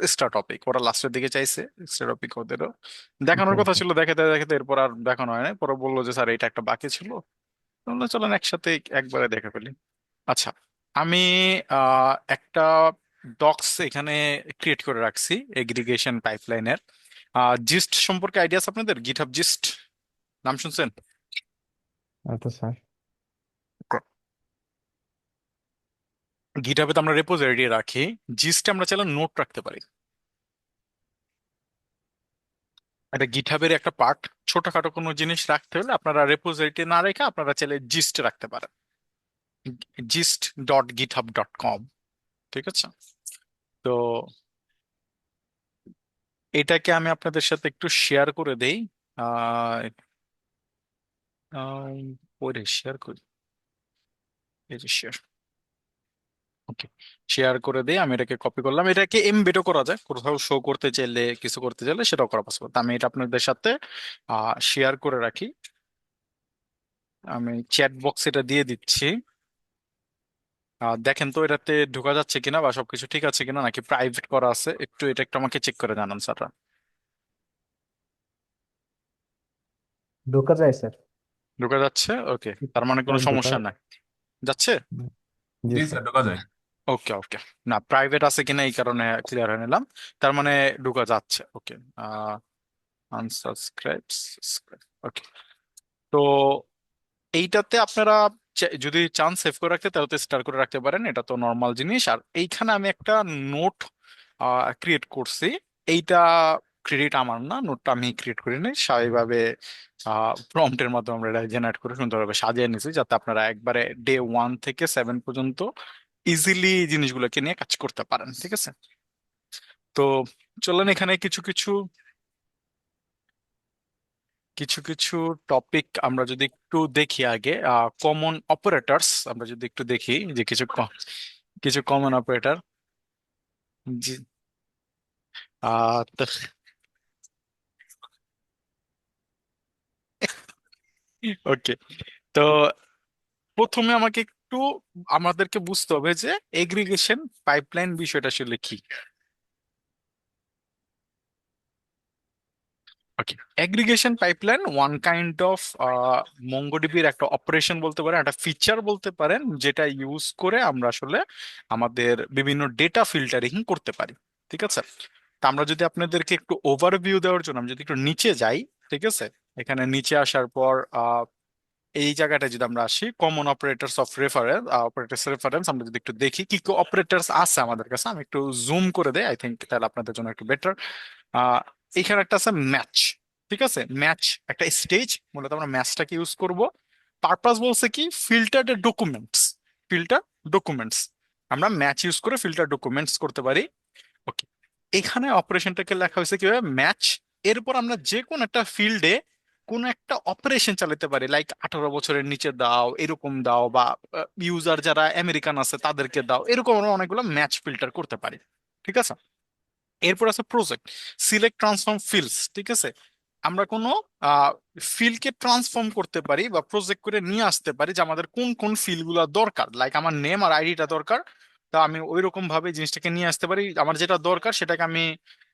Extra topic ওরা লাস্টের দিকে চাইছে, এক্সট্রা টপিক ওদেরও দেখানোর ওকে কথা ওকে। ছিল, দেখাতে দেখাতে এরপর আর দেখানো হয় না। পরে বললো যে স্যার এটা একটা বাকি ছিল, তাহলে চলেন একসাথে একবারে দেখে ফেলি। আচ্ছা, আমি একটা ডক্স এখানে ক্রিয়েট করে রাখছি এগ্রিগেশন পাইপলাইনের। জিস্ট সম্পর্কে আইডিয়া আছে আপনাদের? গিটহাব জিস্ট নাম শুনছেন? আচ্ছা স্যার। গিটহাবে তো আমরা রেপোজিটরি রাখি, জিস্টে আমরা চাইলে নোট রাখতে পারি। এটা গিটহাবের একটা পার্ট। ছোটখাটো কোনো জিনিস রাখতে হলে আপনারা রেপোজিটরি না রেখে আপনারা চাইলে জিস্ট রাখতে পারেন, gist.github.com। ঠিক আছে? তো এটাকে আমি আপনাদের সাথে একটু শেয়ার করে দেই। আহ ওরে শেয়ার করি, এই যে শেয়ার। ওকে, শেয়ার করে দেই। আমি এটাকে কপি করলাম, এটাকে এমবেডও করা যায়, কোথাও শো করতে চাইলে কিছু করতে চাইলে সেটাও করা পসিবল। আমি এটা আপনাদের সাথে শেয়ার করে রাখি। আমি চ্যাট বক্স এটা দিয়ে দিচ্ছি। দেখেন তো এটাতে ঢোকা যাচ্ছে কিনা বা সবকিছু ঠিক আছে কিনা, নাকি প্রাইভেট করা আছে, একটু এটা একটু আমাকে চেক করে জানান স্যাররা। ঢোকা যায় স্যার। ঢোকা যাচ্ছে? ওকে, তার মানে কোনো স্যার ঢোকা। সমস্যা নাই, যাচ্ছে। জি জি স্যার। স্যার, ঢোকা যায়। ওকে ওকে, না প্রাইভেট আছে কিনা এই কারণে ক্লিয়ার হয়ে নিলাম। তার মানে ঢোকা যাচ্ছে। ওকে, আনসাবস্ক্রাইব। ওকে, তো এইটাতে আপনারা যদি চান সেভ করে রাখতে তাহলে স্টার করে রাখতে পারেন, এটা তো নর্মাল জিনিস। আর এইখানে আমি একটা নোট ক্রিয়েট করছি। এইটা ক্রেডিট আমার না, নোটটা আমি ক্রিয়েট করিনি, স্বাভাবিকভাবে প্রম্পটের মাধ্যমে আমরা এটা জেনারেট করে সুন্দরভাবে সাজিয়ে নিয়েছি, যাতে আপনারা একবারে ডে 1 থেকে 7 পর্যন্ত ইজিলি জিনিসগুলোকে নিয়ে কাজ করতে পারেন। ঠিক আছে? তো চলেন এখানে কিছু কিছু কিছু কিছু টপিক আমরা যদি একটু দেখি আগে। কমন অপারেটরস আমরা যদি একটু দেখি, যে কিছু কিছু কমন অপারেটর। জি, তো ওকে, তো প্রথমে আমাকে একটু আমাদেরকে বুঝতে হবে যে এগ্রিগেশন পাইপলাইন বিষয়টা আসলে কি। Okay, aggregation pipeline one kind of মঙ্গোডিবির একটা অপারেশন বলতে পারেন, একটা ফিচার বলতে পারেন, যেটা ইউজ করে আমরা আসলে আমাদের বিভিন্ন ডেটা ফিল্টারিং করতে পারি। ঠিক আছে? তা আমরা যদি আপনাদেরকে একটু ওভারভিউ দেওয়ার জন্য আমি যদি একটু নিচে যাই। ঠিক আছে? এখানে নিচে আসার পর এই জায়গাটা যদি আমরা আসি, common operators of reference, operators reference, আমরা যদি একটু দেখি কি কি অপারেটরস আছে আমাদের কাছে। আমি একটু জুম করে দেই, আই থিঙ্ক তাহলে আপনাদের জন্য একটু বেটার। এখানে একটা আছে ম্যাচ। ঠিক আছে? ম্যাচ একটা স্টেজ, মূলত আমরা ম্যাচটাকে ইউজ করব। পারপাস বলছে কি, ফিল্টার ডকুমেন্টস। ফিল্টার ডকুমেন্টস, আমরা ম্যাচ ইউজ করে ফিল্টার ডকুমেন্টস করতে পারি। ওকে, এখানে অপারেশনটাকে লেখা হয়েছে কিভাবে, ম্যাচ। এরপর আমরা যে কোন একটা ফিল্ডে কোন একটা অপারেশন চালাতে পারি, লাইক 18 বছরের নিচে দাও, এরকম দাও, বা ইউজার যারা আমেরিকান আছে তাদেরকে দাও, এরকম আমরা অনেকগুলো ম্যাচ ফিল্টার করতে পারি। ঠিক আছে? এরপর আছে প্রজেক্ট, সিলেক্ট ট্রান্সফর্ম ফিল্ডস। ঠিক আছে? আমরা কোনো ফিল্ডকে ট্রান্সফর্ম করতে পারি বা প্রজেক্ট করে নিয়ে আসতে পারি যে আমাদের কোন কোন ফিল্ড গুলো দরকার, লাইক আমার নেম আর আইডিটা দরকার। তা আমি ওই রকম ভাবে জিনিসটাকে নিয়ে আসতে পারি, আমার যেটা দরকার সেটাকে আমি,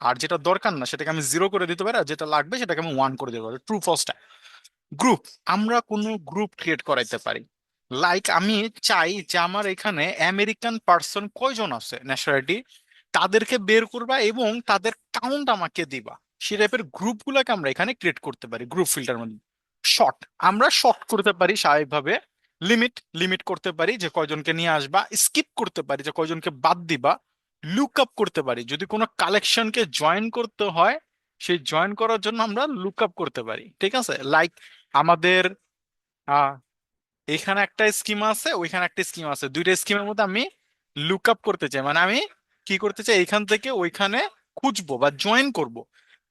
আর যেটা দরকার না সেটাকে আমি 0 করে দিতে পারি, আর যেটা লাগবে সেটাকে আমি 1 করে দিতে পারি। True false. গ্রুপ, আমরা কোনো গ্রুপ ক্রিয়েট করাইতে পারি। লাইক আমি চাই যে আমার এখানে আমেরিকান পার্সন কয়জন আছে ন্যাশনালিটি, তাদেরকে বের করবা এবং তাদের কাউন্ট আমাকে দিবা। সে টাইপের গ্রুপ গুলাকে আমরা এখানে ক্রিয়েট করতে পারি গ্রুপ ফিল্টার মধ্যে। শর্ট, আমরা শর্ট করতে পারি স্বাভাবিকভাবে। লিমিট, লিমিট করতে পারি যে কয়জনকে নিয়ে আসবা। স্কিপ করতে পারি যে কয়জনকে বাদ দিবা। লুক আপ করতে পারি যদি কোনো কালেকশনকে জয়েন করতে হয়, সেই জয়েন করার জন্য আমরা লুক আপ করতে পারি। ঠিক আছে? লাইক আমাদের আহ এখানে একটা স্কিম আছে, ওইখানে একটা স্কিম আছে, দুইটা স্কিমের মধ্যে আমি লুক আপ করতে চাই, মানে আমি কি করতে চাই, এখান থেকে ওইখানে খুঁজবো বা জয়েন করব।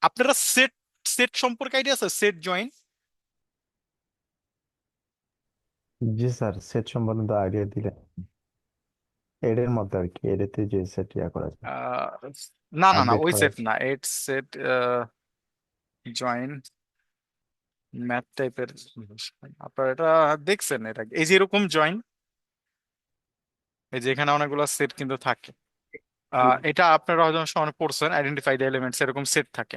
আপনারা সেট, সেট সম্পর্কে আইডিয়া আছে? Set join. জি স্যার, সেট সম্বন্ধে আইডিয়া দিলেন। এর মধ্যে আর কি, এটাতে যে সেট ইয়া করা যায়, না না না, আপডেট ওই করা সেট যায়। না, এট সেট জয়েন, ম্যাথ টাইপের। আপনারা এটা দেখছেন এটা, এই যে এরকম জয়েন, এই যে এখানে অনেকগুলো সেট কিন্তু থাকে। এটা আপনারা হয়তো অনেক সময় পড়ছেন, আইডেন্টিফাই দ্য এলিমেন্টস এরকম সেট থাকে।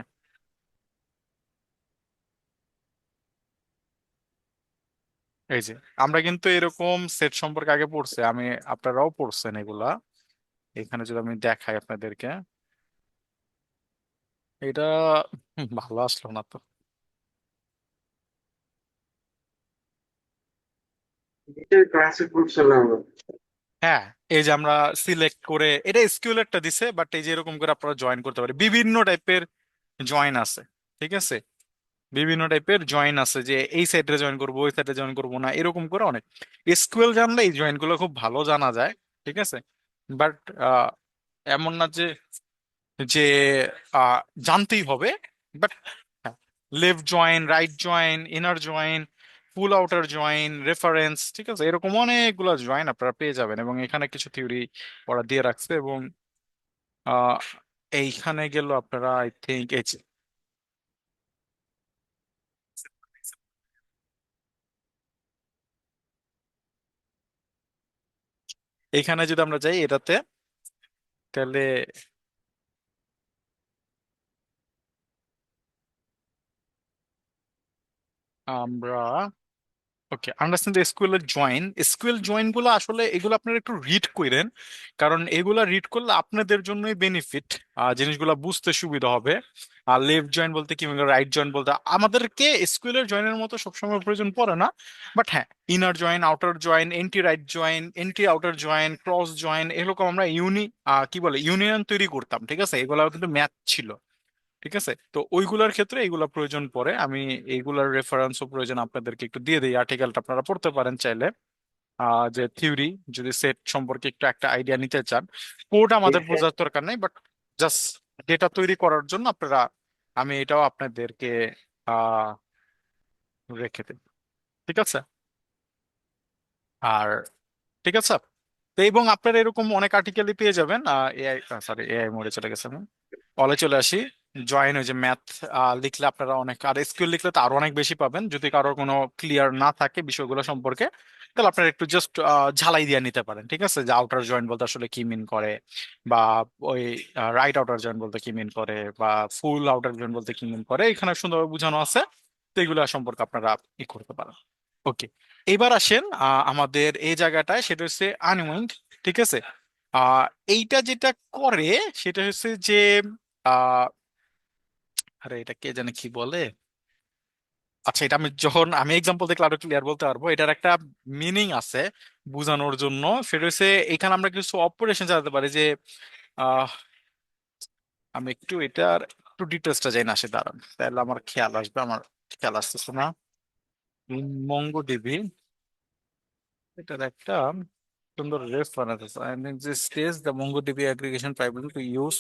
এই যে আমরা কিন্তু এরকম সেট সম্পর্কে আগে পড়ছি, আপনারাও পড়ছেন এগুলা। এখানে যদি আমি দেখাই আপনাদেরকে, এটা ভালো আসলো না তো। এটা ক্লাসে পড়ছিলাম আমরা। হ্যাঁ, এই যে আমরা সিলেক্ট করে এটা এসকিউএল একটা দিছে, বাট এই যে এরকম করে আপনারা জয়েন করতে পারে বিভিন্ন টাইপের জয়েন আছে। ঠিক আছে, বিভিন্ন টাইপের জয়েন আছে যে এই সাইডে জয়েন করবো ওই সাইডে জয়েন করবো না, এরকম করে অনেক। এসকিউএল জানলে এই জয়েন গুলো খুব ভালো জানা যায়। ঠিক আছে, বাট এমন না যে যে আহ, জানতেই হবে। But left join, right join, inner join, full outer join, reference, ঠিক আছে, এরকম অনেকগুলো জয়েন আপনারা পেয়ে যাবেন, এবং এখানে কিছু থিওরি ওরা দিয়ে রাখছে। এবং আহ, এইখানে গেল আপনারা আই থিঙ্ক এখানে যদি আমরা যাই এটাতে, তাহলে আমরা ওকে understand the SQL join. SQL join গুলো আসলে এগুলো আপনারা একটু রিড করেন, কারণ এগুলা রিড করলে আপনাদের জন্যই বেনিফিট, জিনিসগুলো বুঝতে সুবিধা হবে। আর লেফট জয়েন বলতে কি, রাইট জয়েন বলতে আমাদেরকে এসকিউএল এর জয়েনের মতো সবসময় প্রয়োজন পড়ে না। বাট হ্যাঁ, inner join, outer join, anti right join, anti outer join, cross join, এরকম আমরা কি বলে ইউনিয়ন তৈরি করতাম। ঠিক আছে, এগুলো কিন্তু ম্যাথ ছিল। ঠিক আছে, তো ওইগুলোর ক্ষেত্রে এইগুলা প্রয়োজন পড়ে। আমি এইগুলার রেফারেন্সও প্রয়োজন আপনাদেরকে একটু দিয়ে দিই, আর্টিকেলটা আপনারা পড়তে পারেন চাইলে। যে থিওরি, যদি সেট সম্পর্কে একটু একটা আইডিয়া নিতে চান, কোড আমাদের এটা বোঝার দরকার নেই, বাট জাস্ট ডেটা তৈরি করার জন্য আপনারা, আমি এটাও আপনাদেরকে আহ রেখে দিই। ঠিক আছে, আর ঠিক আছে। তো এবং আপনারা এরকম অনেক আর্টিকেলই পেয়ে যাবেন। এআই, সরি এআই মোডে চলে গেছে, অলে চলে আসি। জয়েন, ওই যে ম্যাথ লিখলে আপনারা অনেক, আর এসকিউএল লিখলে তো আরো অনেক বেশি পাবেন। যদি কারোর কোনো ক্লিয়ার না থাকে বিষয়গুলো সম্পর্কে, তাহলে আপনারা একটু জাস্ট ঝালাই দিয়ে নিতে পারেন। ঠিক আছে, যে আউটার জয়েন বলতে আসলে কি মিন করে, বা ওই রাইট আউটার জয়েন বলতে কি মিন করে, বা ফুল আউটার জয়েন বলতে কি মিন করে, এখানে সুন্দরভাবে বোঝানো আছে। তো এগুলো সম্পর্কে আপনারা করতে পারেন। ওকে, এবার আসেন আমাদের এই জায়গাটায়, সেটা হচ্ছে আনউইন্ড। ঠিক আছে, আহ এইটা যেটা করে সেটা হচ্ছে যে আহ আরে এটা কে জানে কি বলে। আচ্ছা, এটা আমি যখন আমি এক্সাম্পল দেখলে আরো ক্লিয়ার বলতে পারবো। এটার একটা মিনিং আছে বোঝানোর জন্য। সেটা হচ্ছে এখানে আমরা কিছু অপারেশন চালাতে পারি যে আহ আমি একটু এটার একটু ডিটেলসটা যাই না, সে দাঁড়ান, তাহলে আমার খেয়াল আসবে। আমার খেয়াল আসতেছে না। মঙ্গোডিবি, এটার একটা সুন্দর রেফারেন্স আছে। And in this case, the MongoDB aggregation pipeline to use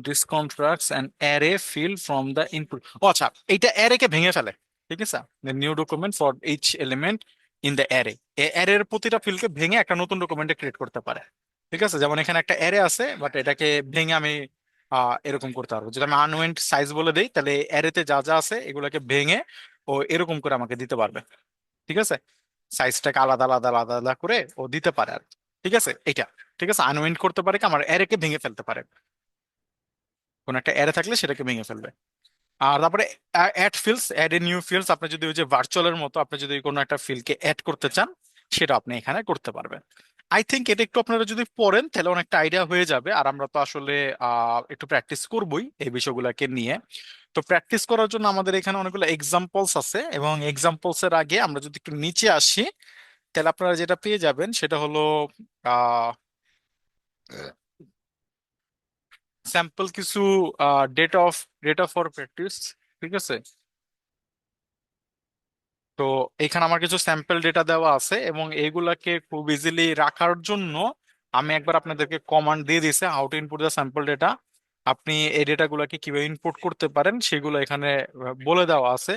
this contracts an array field from the input. ও আচ্ছা, এইটা অ্যারে কে ভেঙে ফেলে। ঠিক আছে, the new document for each element in the array, এই অ্যারের প্রতিটা ফিল্ডকে ভেঙে একটা নতুন ডকুমেন্টে ক্রিয়েট করতে পারে। ঠিক আছে, যেমন এখানে একটা অ্যারে আছে, বাট এটাকে ভেঙে আমি এরকম করতে পারবো। যদি আমি আনওয়েন্ট সাইজ বলে দিই, তাহলে অ্যারেতে যা যা আছে এগুলোকে ভেঙে ও এরকম করে আমাকে দিতে পারবে। ঠিক আছে, সাইজটাকে আলাদা আলাদা আলাদা আলাদা করে ও দিতে পারে আর কি। ঠিক আছে, এটা ঠিক আছে, আনউইন্ড করতে পারে কি, আমার অ্যারেকে ভেঙে ফেলতে পারে। কোন একটা অ্যারে থাকলে সেটাকে ভেঙে ফেলবে। আর তারপরে add fields, add a new fields, আপনি যদি ওই যে ভার্চুয়ালের মতো আপনি যদি কোনো একটা ফিল্ডকে অ্যাড করতে চান, সেটা আপনি এখানে করতে পারবেন। আই থিঙ্ক এটা একটু আপনারা যদি পড়েন তাহলে অনেকটা আইডিয়া হয়ে যাবে। আর আমরা তো আসলে একটু প্র্যাকটিস করবোই এই বিষয়গুলোকে নিয়ে। তো প্র্যাকটিস করার জন্য আমাদের এখানে অনেকগুলো এক্সাম্পলস আছে, এবং এক্সাম্পলস এর আগে আমরা যদি একটু নিচে আসি, তাহলে আপনারা যেটা পেয়ে যাবেন সেটা হলো আহ স্যাম্পল কিছু ডেটা ফর প্র্যাকটিস। ঠিক আছে, তো এখানে আমার কিছু স্যাম্পল ডেটা দেওয়া আছে, এবং এইগুলাকে খুব ইজিলি রাখার জন্য আমি একবার আপনাদেরকে কমান্ড দিয়ে দিয়েছি, how to input the sample data. আপনি এই ডেটাগুলোকে কিভাবে ইনপুট করতে পারেন সেগুলো এখানে বলে দেওয়া আছে।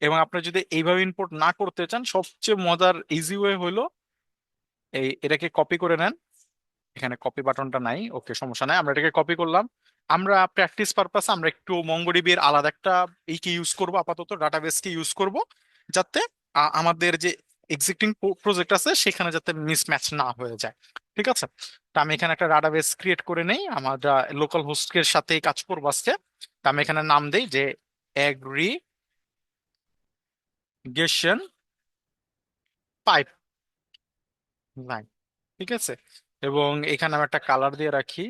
এবং আপনি যদি এইভাবে ইনপুট না করতে চান, সবচেয়ে মজার ইজি ওয়ে হলো এটাকে কপি করে নেন। এখানে কপি বাটনটা নাই, ওকে সমস্যা নাই, আমরা এটাকে কপি করলাম। আমরা প্র্যাকটিস পারপাসে আমরা একটু মঙ্গোডিবির আলাদা একটা এইকে ইউজ করব, আপাতত ডাটাবেসকে ইউজ করব, যাতে আমাদের যে এক্সিস্টিং প্রজেক্ট আছে সেখানে যাতে মিসম্যাচ না হয়ে যায়। ঠিক আছে, তো আমি এখানে একটা ডাটাবেস ক্রিয়েট করে নেই, আমরা লোকাল হোস্টের সাথে কাজ করবো আজকে। তো আমি এখানে নাম দেই যে অ্যাগ্রিগেশন পাইপ লাইন। ঠিক আছে, এবং এখানে আমি একটা কালার দিয়ে রাখি,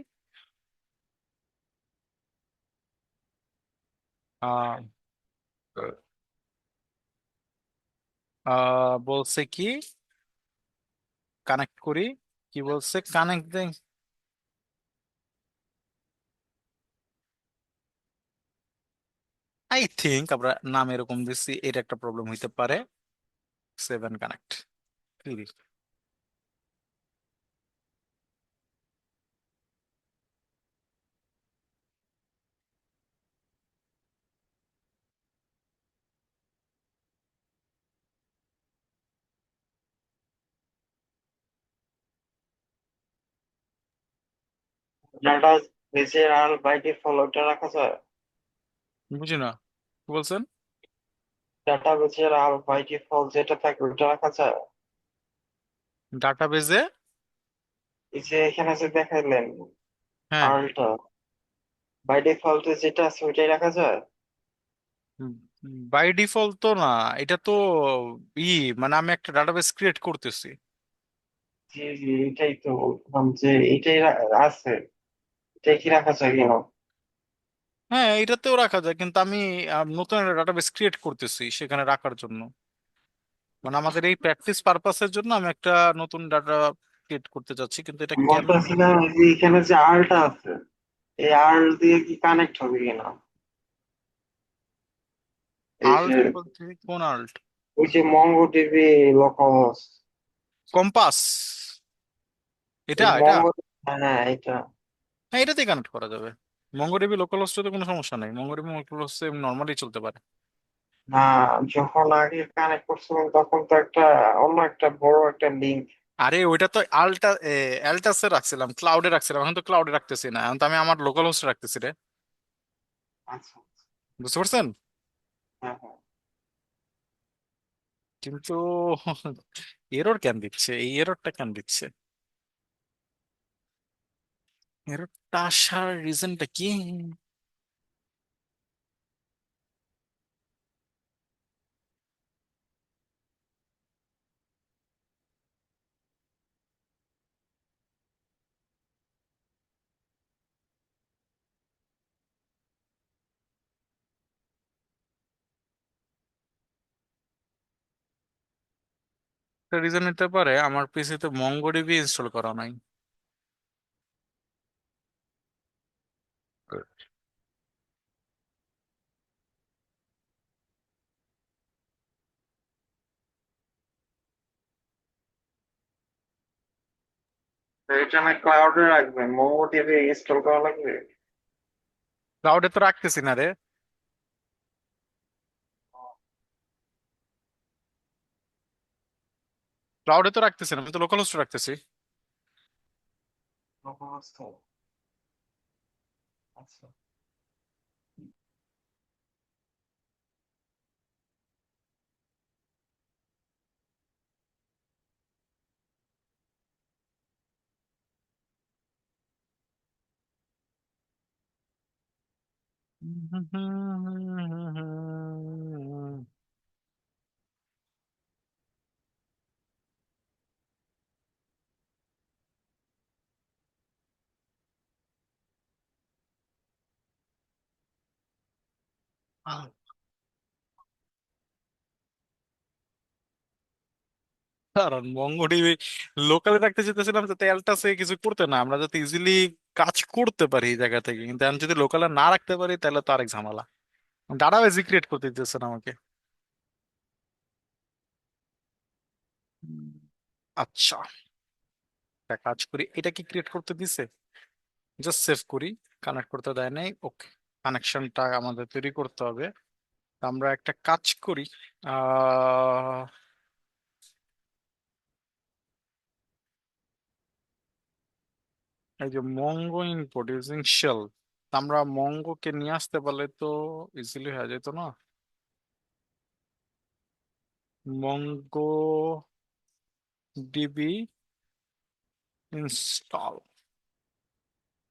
আহ বলছে কি কানেক্ট করি, কি বলছে কানেক্ট দেই। আই থিঙ্ক আমরা নাম এরকম দিচ্ছি, এটা একটা প্রবলেম হইতে পারে। 7 কানেক্ট। ডাটা বেসের আর বাই ডিফল্ট ওটা রাখা যায়? বুঝি না কি বলছেন। ডাটা বেসের আর বাই ডিফল্ট যেটা থাকে ওটা রাখা যায়? ডাটাবেজে, এই যে এখানে যে দেখাইলেন হ্যাঁ, আরটা, বাই ডিফল্ট যেটা আছে ওইটাই রাখা যায়? বাই ডিফল্ট তো না, এটা তো ই মানে আমি একটা ডাটাবেস ক্রিয়েট করতেছি। জি জি, এটাই তো বললাম যে এটাই আছে, এটাই কি রাখা যায় কেন? হ্যাঁ, এটাতেও রাখা যায়, কিন্তু আমি নতুন একটা ডাটাবেস ক্রিয়েট করতেছি সেখানে রাখার জন্য, মানে আমাদের এই প্র্যাকটিস পারপাসের জন্য আমি একটা নতুন ডাটা ক্রিয়েট করতে চাচ্ছি, কিন্তু এটা আমি কেন। বলতেছিলাম যে এখানে যে আরটা আছে, এই আর দিয়ে কি কানেক্ট হবে কিনা? এই যে আল্ট বলতে কোন আল্ট? ওই যে মঙ্গোডিবি লোকাল হোস্ট, কম্পাস, এটা এই এটা মঙ্গো, হ্যাঁ এটা। হ্যাঁ, এটাতেই কানেক্ট করা যাবে। মঙ্গোডিবি লোকাল হোস্টে তো কোনো সমস্যা নেই, মঙ্গোডিবি লোকাল হোস্টে নর্মালি চলতে পারে। না, যখন আগে কানেক্ট করছিলাম তখন তো একটা অন্য একটা বড় একটা লিঙ্ক। আরে ওইটা তো অ্যালটাসে রাখছিলাম, ক্লাউডে রাখছিলাম, এখন তো ক্লাউডে রাখতেছি না, এখন তো আমি আমার লোকাল হোস্টে রাখতেছি রে। আচ্ছা, বুঝতে পারছেন? হ্যাঁ হ্যাঁ। কিন্তু এরর কেন দিচ্ছে, এই এররটা কেন দিচ্ছে, এররটা আসার রিজনটা কি? রিজন নিতে পারে আমার পিসিতে মঙ্গোডিবি ইনস্টল করা নাই। তো এটা আমি ক্লাউডে রাখবেন, মোমোডিবি ইনস্টল করা লাগবে? ক্লাউডে তো রাখতেছি না রে, ক্লাউডে তো রাখতেছি না, আমি তো লোকাল হোস্টে রাখতেছি। সমস্ত, আচ্ছা। কারণ মঙ্গোডিবি লোকালে রাখতে চেতেছিলাম যাতে অ্যালটাসে কিছু করতে না, আমরা যাতে ইজিলি কাজ করতে পারি এই জায়গা থেকে, কিন্তু আমি যদি লোকালে না রাখতে পারি তাহলে তো আরেক ঝামেলা। ডাটাবেজ ক্রিয়েট করতে দিতেছে না আমাকে। হুম, আচ্ছা, একটা কাজ করি, এটা কি ক্রিয়েট করতে দিছে, জাস্ট সেভ করি। কানেক্ট করতে দেয় নাই, ওকে। কানেকশনটা আমাদের তৈরি করতে হবে। তো আমরা একটা কাজ করি, আহ এই যে মঙ্গো ইনপুট ইউজিং শেল, আমরা মঙ্গোকে নিয়ে আসতে পারলে তো ইজিলি হয়ে যেত না। MongoDB install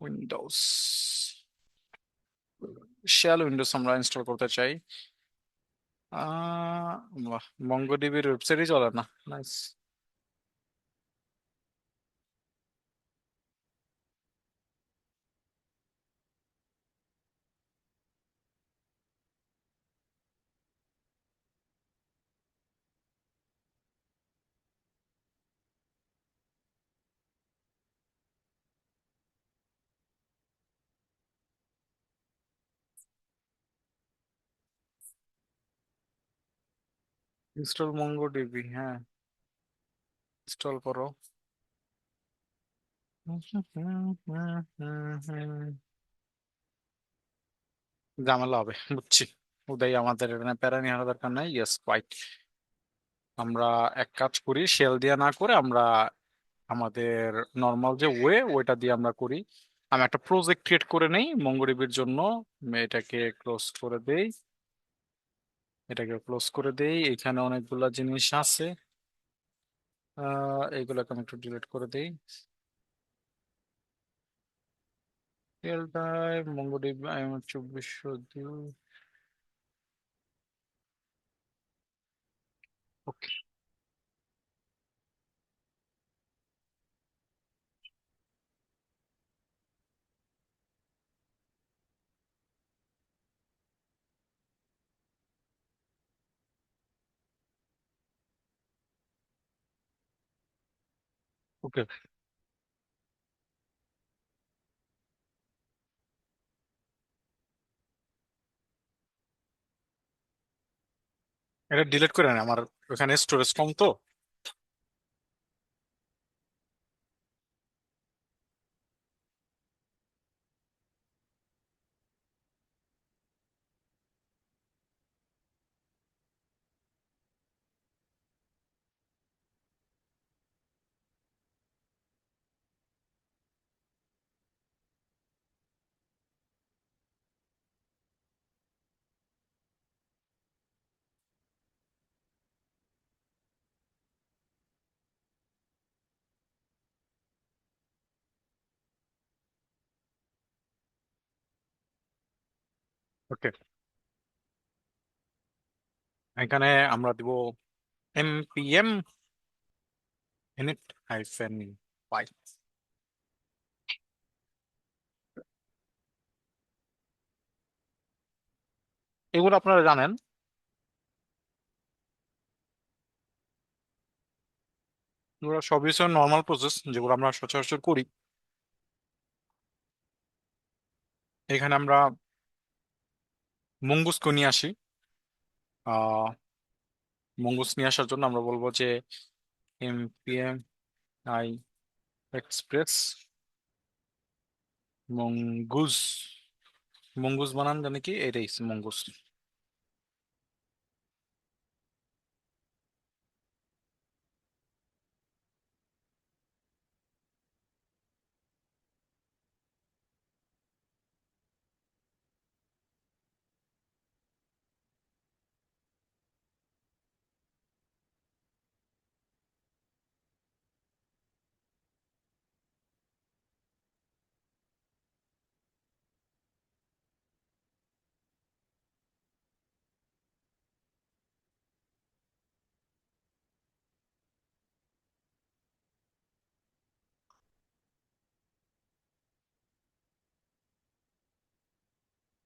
Windows, shell Windows আমরা ইনস্টল করতে চাই। আহ বাহ, মঙ্গোডিবির ওয়েবসাইটই চলে না। নাইস। ইনস্টল মঙ্গোডিবি, হ্যাঁ ইনস্টল করো। ঝামেলা হবে বুঝছি। উদয় আমাদের এখানে প্যারা নিয়ে আনার দরকার নাই। Yes right. আমরা এক কাজ করি, শেল দিয়ে না করে আমরা আমাদের নর্মাল যে ওয়েটা দিয়ে আমরা করি। আমি একটা প্রজেক্ট ক্রিয়েট করে নেই মঙ্গোডিবির জন্য। আমি এটাকে ক্লোজ করে দেই, এটাকে ক্লোজ করে দেই। এখানে অনেকগুলা জিনিস আছে, এইগুলোকে আমি একটু ডিলিট করে দেই। রিয়েল টাইম মঙ্গোডিবি আমি 2402। ওকে ওকে, এটা ডিলিট করে নেই, আমার ওখানে স্টোরেজ কম তো। ওকে, এখানে আমরা দিব npm init হাইফেন পাই। এগুলো আপনারা জানেন, এগুলো সবই হচ্ছে নর্মাল প্রসেস যেগুলো আমরা সচরাচর করি। এখানে আমরা মঙ্গুসকে নিয়ে আসি। আহ মঙ্গুস নিয়ে আসার জন্য আমরা বলবো যে npm i express mongoose. Mongoose বানান জানি কি, এটাই মঙ্গুস।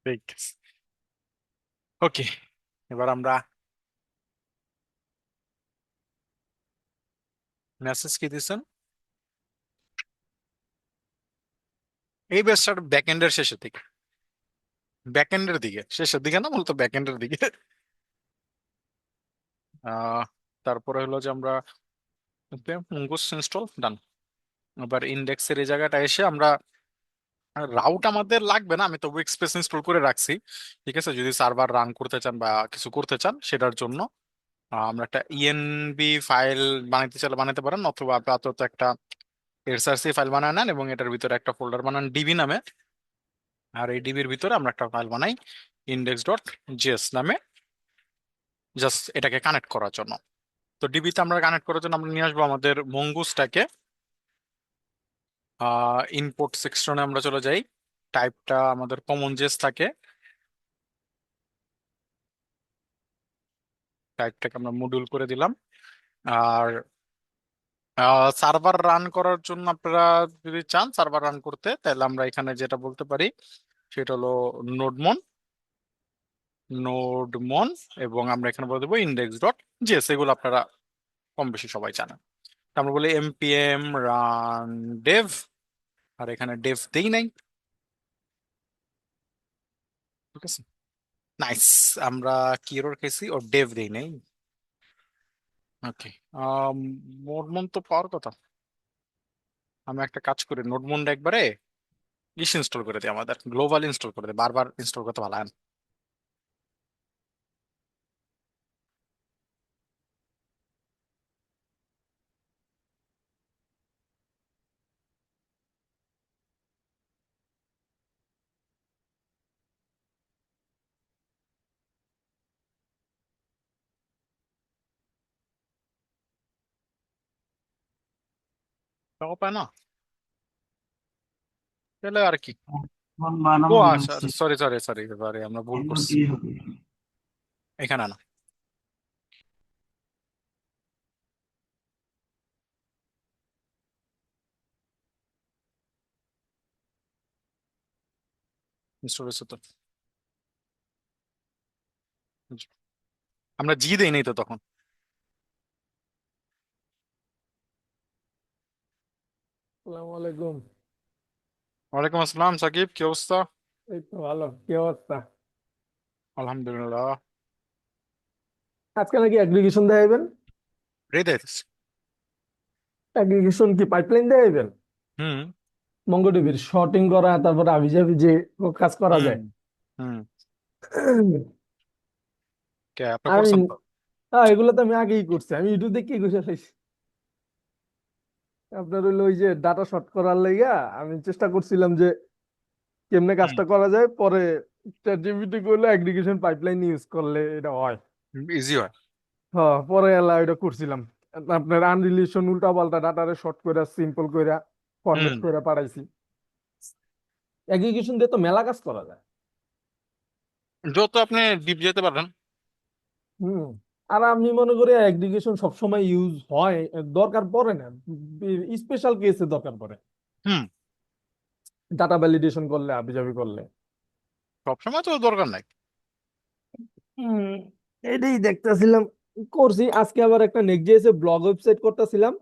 ঠিক। ওকে, এবার আমরা মেসেজ কি দিচ্ছেন, এই বেসটার ব্যাকএন্ডের শেষের দিকে, ব্যাকএন্ডের দিকে শেষের দিকে না, মূলত ব্যাকএন্ডের দিকে। আহ তারপরে হলো যে আমরা মঙ্গুস ইনস্টল ডান। এবার ইন্ডেক্সের এই জায়গাটা এসে আমরা, রাউট আমাদের লাগবে না, আমি তো এক্সপ্রেস ইনস্টল করে রাখছি। ঠিক আছে, যদি সার্ভার রান করতে চান বা কিছু করতে চান সেটার জন্য আমরা একটা ইএনবি ফাইল বানাইতে চাইলে বানাতে পারেন, অথবা আপাতত একটা এসআরসি ফাইল বানায় নেন এবং এটার ভিতরে একটা ফোল্ডার বানান ডিবি নামে। আর এই ডিবির ভিতরে আমরা একটা ফাইল বানাই ইন্ডেক্স ডট জেএস নামে, জাস্ট এটাকে কানেক্ট করার জন্য। তো ডিবিতে আমরা কানেক্ট করার জন্য আমরা নিয়ে আসবো আমাদের মঙ্গুসটাকে। ইনপুট সেকশনে আমরা চলে যাই। টাইপটা আমাদের কমন জেস থাকে, টাইপটাকে আমরা মডিউল করে দিলাম। আর সার্ভার রান করার জন্য আপনারা যদি চান সার্ভার রান করতে, তাহলে আমরা এখানে যেটা বলতে পারি সেটা হলো নোডমন, নোডমন, এবং আমরা এখানে বলে দেবো ইন্ডেক্স ডট জেএস। এগুলো আপনারা কম বেশি সবাই জানেন। তা আমরা বলি npm রান ডেভ, আর এখানে ডেভ দেই নাই। ঠিক আছে, নাইস। আমরা কি এরর খেয়েছি, ও ডেভ দেই নাই। ওকে, নোডমন তো পাওয়ার কথা। আমি একটা কাজ করি, নোডমনটা একবারে ইনস্টল করে দিই, আমাদের গ্লোবাল ইনস্টল করে দিই, বারবার ইনস্টল করতে ভালো হয় না। তাও পায় না, তাহলে আর কি। ফোন ও বানানো আচ্ছা, হয়েছে, সরি সরি সরি সরি, আমরা ভুল এগুলো করছি। দিয়ে হবে। এখানে না, ইনস্টল হয়েছে তো। আমরা জি দেই নাই তো তখন। আসসালামু আলাইকুম। ওয়ালাইকুম আসসালাম সাকিব, কি অবস্থা? এই তো ভালো, কি অবস্থা? আলহামদুলিল্লাহ। আজকে নাকি অ্যাগ্রিগেশন দেখাইবেন? হৃদয়। অ্যাগ্রিগেশন কি পাইপলাইন দেখাইবেন? হুম মঙ্গোডিবির শর্টিং করা, তারপর আবিজাবি যে কাজ করা হুম যায়। হুম। কে আপনি আমি করছেন তো? এগুলো তো আমি আগেই করছি, আমি ইউটিউব দেখে ঘুষে খাইছি। আপনার হইলো ওই যে ডাটা শর্ট করার লাইগা আমি চেষ্টা করছিলাম যে কেমনে হুম, কাজটা করা যায়, পরে চ্যাটজিপিটি করলে অ্যাগ্রিগেশন পাইপলাইন ইউজ করলে এটা হয়। ইজি হয়। হ্যাঁ, পরে এলা এটা করছিলাম। আপনার আনরিলেশন উল্টা পাল্টা ডাটারে শর্ট করে সিম্পল করে ফরম্যাট হুম, করে পাঠাইছি। এগ্রিগেশন দিয়ে তো মেলা কাজ করা যায়। যত আপনি ডিপ যেতে পারেন। হুম। আর আমি মনে করি এগ্রিগেশন সবসময় ইউজ হয়, দরকার পড়ে না, স্পেশাল কেসে দরকার পড়ে। হুম, ডাটা ভ্যালিডেশন করলে, আবিজাবি করলে। সবসময় তো দরকার নাই। হুম। এটাই দেখতেছিলাম, করছি আজকে আবার একটা নেক্সট.জেএস এ ব্লগ ওয়েবসাইট করতেছিলাম।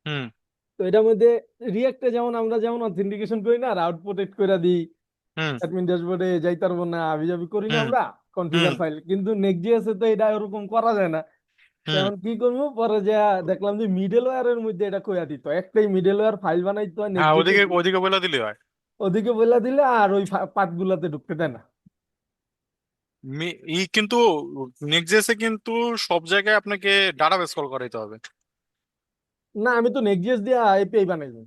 হুম তো এটার মধ্যে রিয়েক্টে যেমন আমরা যেমন অথেন্টিকেশন করি না, আর আউটপুট এড করে দিই, হুম অ্যাডমিন ড্যাশবোর্ডে যাইতে পারবো না, আবিজাবি করি না হুম আমরা হুম কনফিগার ফাইল, কিন্তু নেক্সট.জেএস এ তো এটা এরকম করা যায় না। হুম। এখন কি করবো, পরে যা দেখলাম যে মিডল ওয়্যারের মধ্যে এটা কইয়া দিত, একটাই মিডল ওয়্যার ফাইল বানাইতে হয় হ্যাঁ, নেক্সট.জেএস ওদিকে ওদিকে বলে দিলে হয়। ওদিকে বলে দিলে, আর ওই পার্ট গুলাতে ঢুকতে দেয় না। ই কিন্তু নেক্সট কিন্তু সব জায়গায় আপনাকে ডাটাবেস কল করাইতে হবে। না, আমি তো নেক্সট.জেএস দিয়ে এপিআই বানাইছি।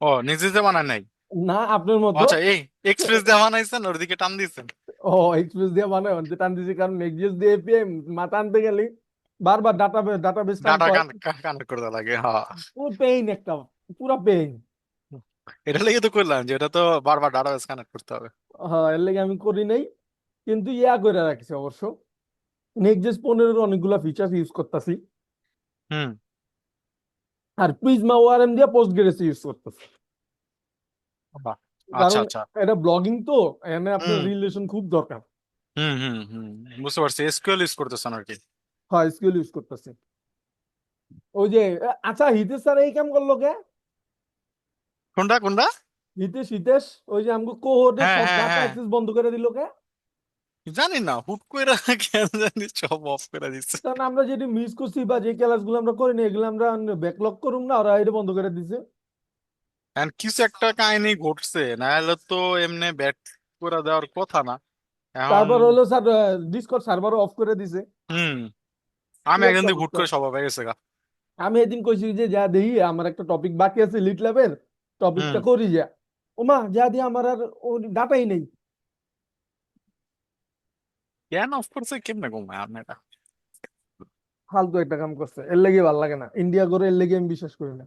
ও, নেক্সট বানায় নাই? না, আপনার ও, মতো। আচ্ছা, এই এক্সপ্রেস দিয়ে বানাইছেন, ওর দিকে টান দিয়েছেন। ও, এক্সপ্রেস দিয়ে বানাই অন্তে টান দিছি, কারণ নেক্সট.জেএস দিয়ে এপিআই টানতে গেলে বারবার ডাটাবেস ডাটা টানতে হয়। কানেক্ট করতে লাগে, হ্যাঁ। পুরো পেইন একটা, পুরো পেইন। এটা লেগে তো করলাম যে এটা তো বারবার ডাটাবেস কানেক্ট করতে হবে। হ্যাঁ, এর লেগে আমি করি নাই, কিন্তু ইয়া করে রাখছি অবশ্য। নেক্সট.জেএস 15 অনেকগুলা ফিচার ইউজ করতেছি। হুম। আর প্রিজমা ওআরএম দিয়ে পোস্টগ্রেস ইউজ করতেছি। বাহ, আচ্ছা কারণ আচ্ছা। এটা ব্লগিং তো, এখানে আপনার হুম রিলেশন খুব দরকার। হুম হুম হুম, বুঝতে পারছি, এসকিউএল ইউজ করতেছেন আর কি। হয়, স্কিল ইউজ করতেছি। ওই যে আচ্ছা, হিতেশ স্যার এই কাম করলো কে? কোনটা কোনটা? হিতেশ হিতেশ, ওই যে আমাকে কোহোর্ডে হ্যাঁ সব হ্যাঁ ডাটা হ্যাঁ, অ্যাক্সেস বন্ধ করে দিল কে? জানি না, হুট করে কেন জানি সব অফ করে দিচ্ছে। কারণ আমরা যেটি মিস করছি বা যে ক্লাসগুলো আমরা করিনি, এগুলো আমরা ব্যাকলগ করুম না, ওরা এটা বন্ধ করে দিছে। এন্ড কিছু একটা কাহিনী ঘটছে, না হলে তো এমনি ব্যাক করে দেওয়ার কথা না এখন। তারপর হলো স্যার ডিসকর্ড সার্ভারও অফ করে দিছে। হুম। কি আমি একদিন একটা দিয়ে হুট অবস্থা! করে সব অফ হয়ে গেছে গা। আমি এদিন কইছি যে যা দেখি আমার একটা টপিক বাকি আছে লিট ল্যাবের, হুম। টপিকটা করি যা। ওমা, যা দিয়ে আমার আর ও ডাটাই নেই। কেন অফ করছে, কেমনে ঘুমায় আপনি এটা? ফালতু একটা কাম করছে, এর লেগে ভালো লাগে না, ইন্ডিয়া করে এর লেগে আমি বিশ্বাস করি না।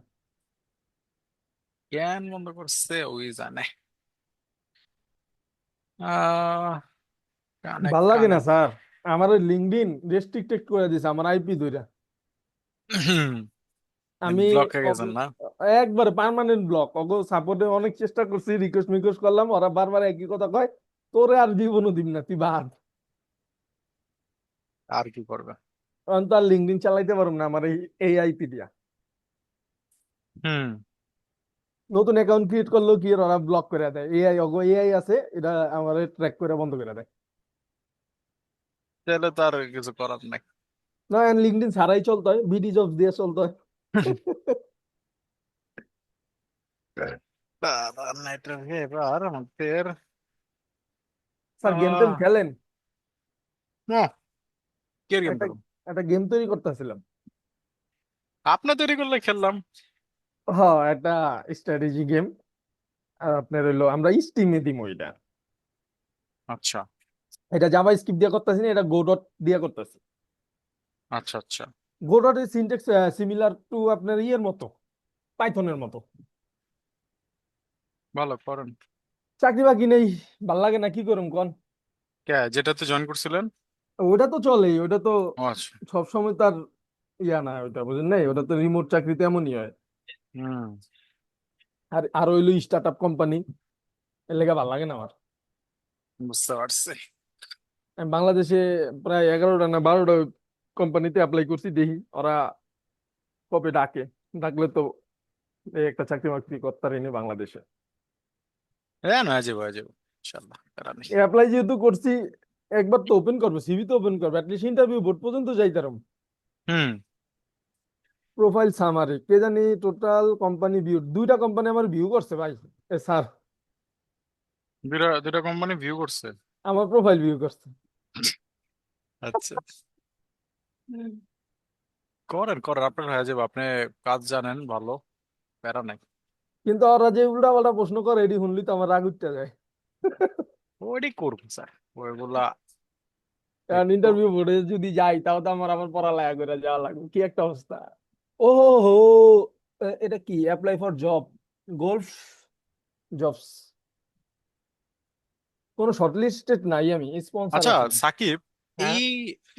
কেন বন্ধ করছে ওই জানে। আহ কানেক্ট ভাল লাগে না কানেক্ট স্যার, আমার ওই লিঙ্কডইন রেস্ট্রিক্টেড করে দিছে আমার আইপি ধইরা। আমি ব্লক হয়ে গেছেন অগ- না? একবারে পার্মানেন্ট ব্লক। অগো সাপোর্টে অনেক চেষ্টা করছি, রিকোয়েস্ট মিকোয়েস্ট করলাম, ওরা বারবার একই কথা কয়, তোরে আর জীবনও দিম না, তুই বাদ। আর কি করবে? আমি তো আর লিঙ্কডইন চালাইতে পারবো না আমার এই আইপি দিয়া। হুম। নতুন অ্যাকাউন্ট ক্রিয়েট করলেও কি আর ওরা ব্লক করে দেয়, এআই অগো এআই আছে, এটা আমার ট্র্যাক করে বন্ধ করে দেয়। তাহলে তো আর কিছু করার নাই। না, লিঙ্কডইন ছাড়াই চলতে হয়, বিডি জবস দিয়ে চলতে হয়। নেটওয়ার্কে এবার আমাদের স্যার গেম টেম আহ খেলেন? নো, কে গেম একটা করুন? একটা গেম তৈরি করতেছিলাম। আপনি তৈরি করলে খেললাম। হ্যাঁ, একটা স্ট্র্যাটেজি গেম। আর আপনার হইলো আমরা স্টিমে দিমো এটা। আচ্ছা এটা জাভা স্ক্রিপ্ট দিয়ে করতেছি না, এটা গো ডট দিয়ে করতেছি। আচ্ছা আচ্ছা। গো ডট এর সিনট্যাক্স সিমিলার টু আপনার ইয়ের মতো, পাইথনের মতো। ভালো করেন। চাকরি বাকরি নেই, ভাল লাগে না, কি করুম কোন? কে যেটাতে জয়েন করছিলেন? ওটা তো চলেই, ওটা তো ও আচ্ছা। সবসময় তার ইয়া না, ওটা বুঝেন নাই, ওটা তো রিমোট চাকরিতে এমনই হয়। হুম। আর হইলো স্টার্ট আপ কোম্পানি, এর লেগে ভাল লাগে না আমার। বুঝতে পারছি। আমি বাংলাদেশে প্রায় 11টা না 12টা কোম্পানিতে অ্যাপ্লাই করছি, দেখি ওরা কবে ডাকে। ডাকলে তো এই একটা চাকরি বাকরি করতে পারিনি বাংলাদেশে। হ্যাঁ না, যাবো যাবো ইনশাল্লাহ, প্যারা নেই। অ্যাপ্লাই যেহেতু করছি, একবার তো ওপেন করবো, সিভি তো ওপেন করবো, অ্যাটলিস্ট ইন্টারভিউ বোর্ড পর্যন্ত যাইতাম। হুম। প্রোফাইল সামারি কে জানি, টোটাল কোম্পানি ভিউ, 2টা কোম্পানি আমার ভিউ করছে ভাই। এ স্যার, দুটা দুটা কোম্পানি ভিউ করছে? আমার প্রোফাইল ভিউ করছে। আচ্ছা, করেন করেন, আপনার হয়ে যাবে। আপনি কাজ জানেন ভালো, প্যারা নাই। কিন্তু ওরা যে উল্টা পাল্টা প্রশ্ন করে, এটি শুনলি তো আমার রাগ উঠতে যায়। ওইটাই করবো স্যার, ওইগুলা কারণ একটু। ইন্টারভিউ বোর্ডে যদি যাই, তাও তো আমার আবার পড়ালেখা করে যাওয়া লাগবে, কি একটা অবস্থা। ও হো, এটা কি apply for job, golf jobs, কোনো শর্টলিস্টেড নাই, আমি স্পন্সর আচ্ছা আছি। সাকিব, হ্যাঁ, এই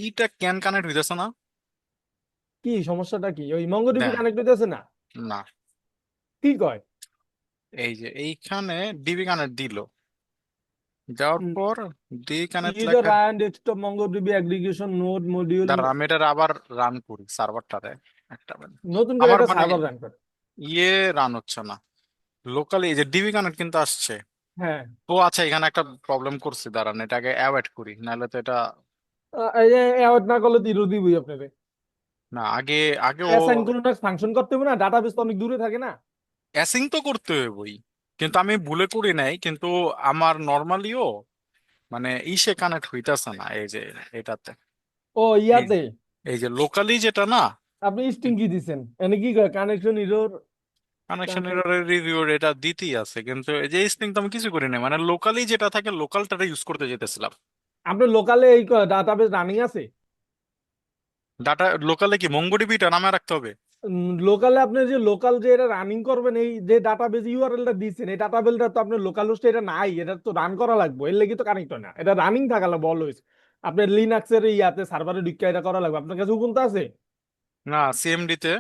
ইটা ক্যান কানেক্ট হইতেছে না? কি সমস্যাটা কি? ওই মঙ্গোডিবি দেন কানেক্ট হইতেছে না? না, কি কয়? এই যে এইখানে ডিবি কানেক্ট দিল, যাওয়ার পর ডি কানেক্ট ইউজার লেখা। Run desktop MongoDB aggregation node module. দাঁড়া, আমি এটা আবার রান করি সার্ভারটারে একটা minute। নতুন করে আমার একটা মানে সার্ভার রান করে। ইয়ে রান হচ্ছে না লোকালি, এই যে ডিবি কানেক্ট কিন্তু আসছে। হ্যাঁ, ও আচ্ছা, এখানে একটা প্রবলেম করছি, দাঁড়ান এটাকে অ্যাভয়েড করি, নাহলে তো এটা। এই যে অ্যাওয়ার্ড না করলে তো ইরো দিবই আপনাকে। না, আগে আগে ও অ্যাসাইনক্রোনাস ফাংশন করতে হবে না, ডাটাবেস তো অনেক দূরে থাকে না। অ্যাসিং তো করতে হইবই, কিন্তু আমি ভুলে করি নাই কিন্তু। আমার নর্মালিও মানে ইসে কানেক্ট হইতাছে না, এই যে এটাতে। ও এই ইয়াতে এই যে লোকালি যেটা না, আপনি স্ট্রিং কি দিছেন, এনে কি কয় কানেকশন ইরোর। কানেকশন এররের রিভিউ এটা দিতেই আছে, কিন্তু এই যে স্ট্রিং তো আমি কিছু করি নাই, মানে লোকালি যেটা থাকে লোকালটা ইউজ করতে যেতেছিলাম। আপনার লোকালে এই ডাটাবেস রানিং আছে? ডাটা লোকালে কি মঙ্গোডিবিটা নামে রাখতে হবে? লোকালে আপনি যে লোকাল যে এটা রানিং করবেন, এই যে ডাটাবেস ইউআরএলটা দিচ্ছেন, এই ডাটাবেসটা তো আপনার লোকাল হোস্টে এটা নাই, এটা তো রান করা লাগবে, এর লাগি তো কানেক্ট হয় না, এটা রানিং থাকা লাগবে অলওয়েজ। আপনার লিনাক্সের ইয়াতে সার্ভারে ঢুকে এটা করা লাগবে। আপনার কাছে উবুন্টু আছে? না, সিএমডি তে।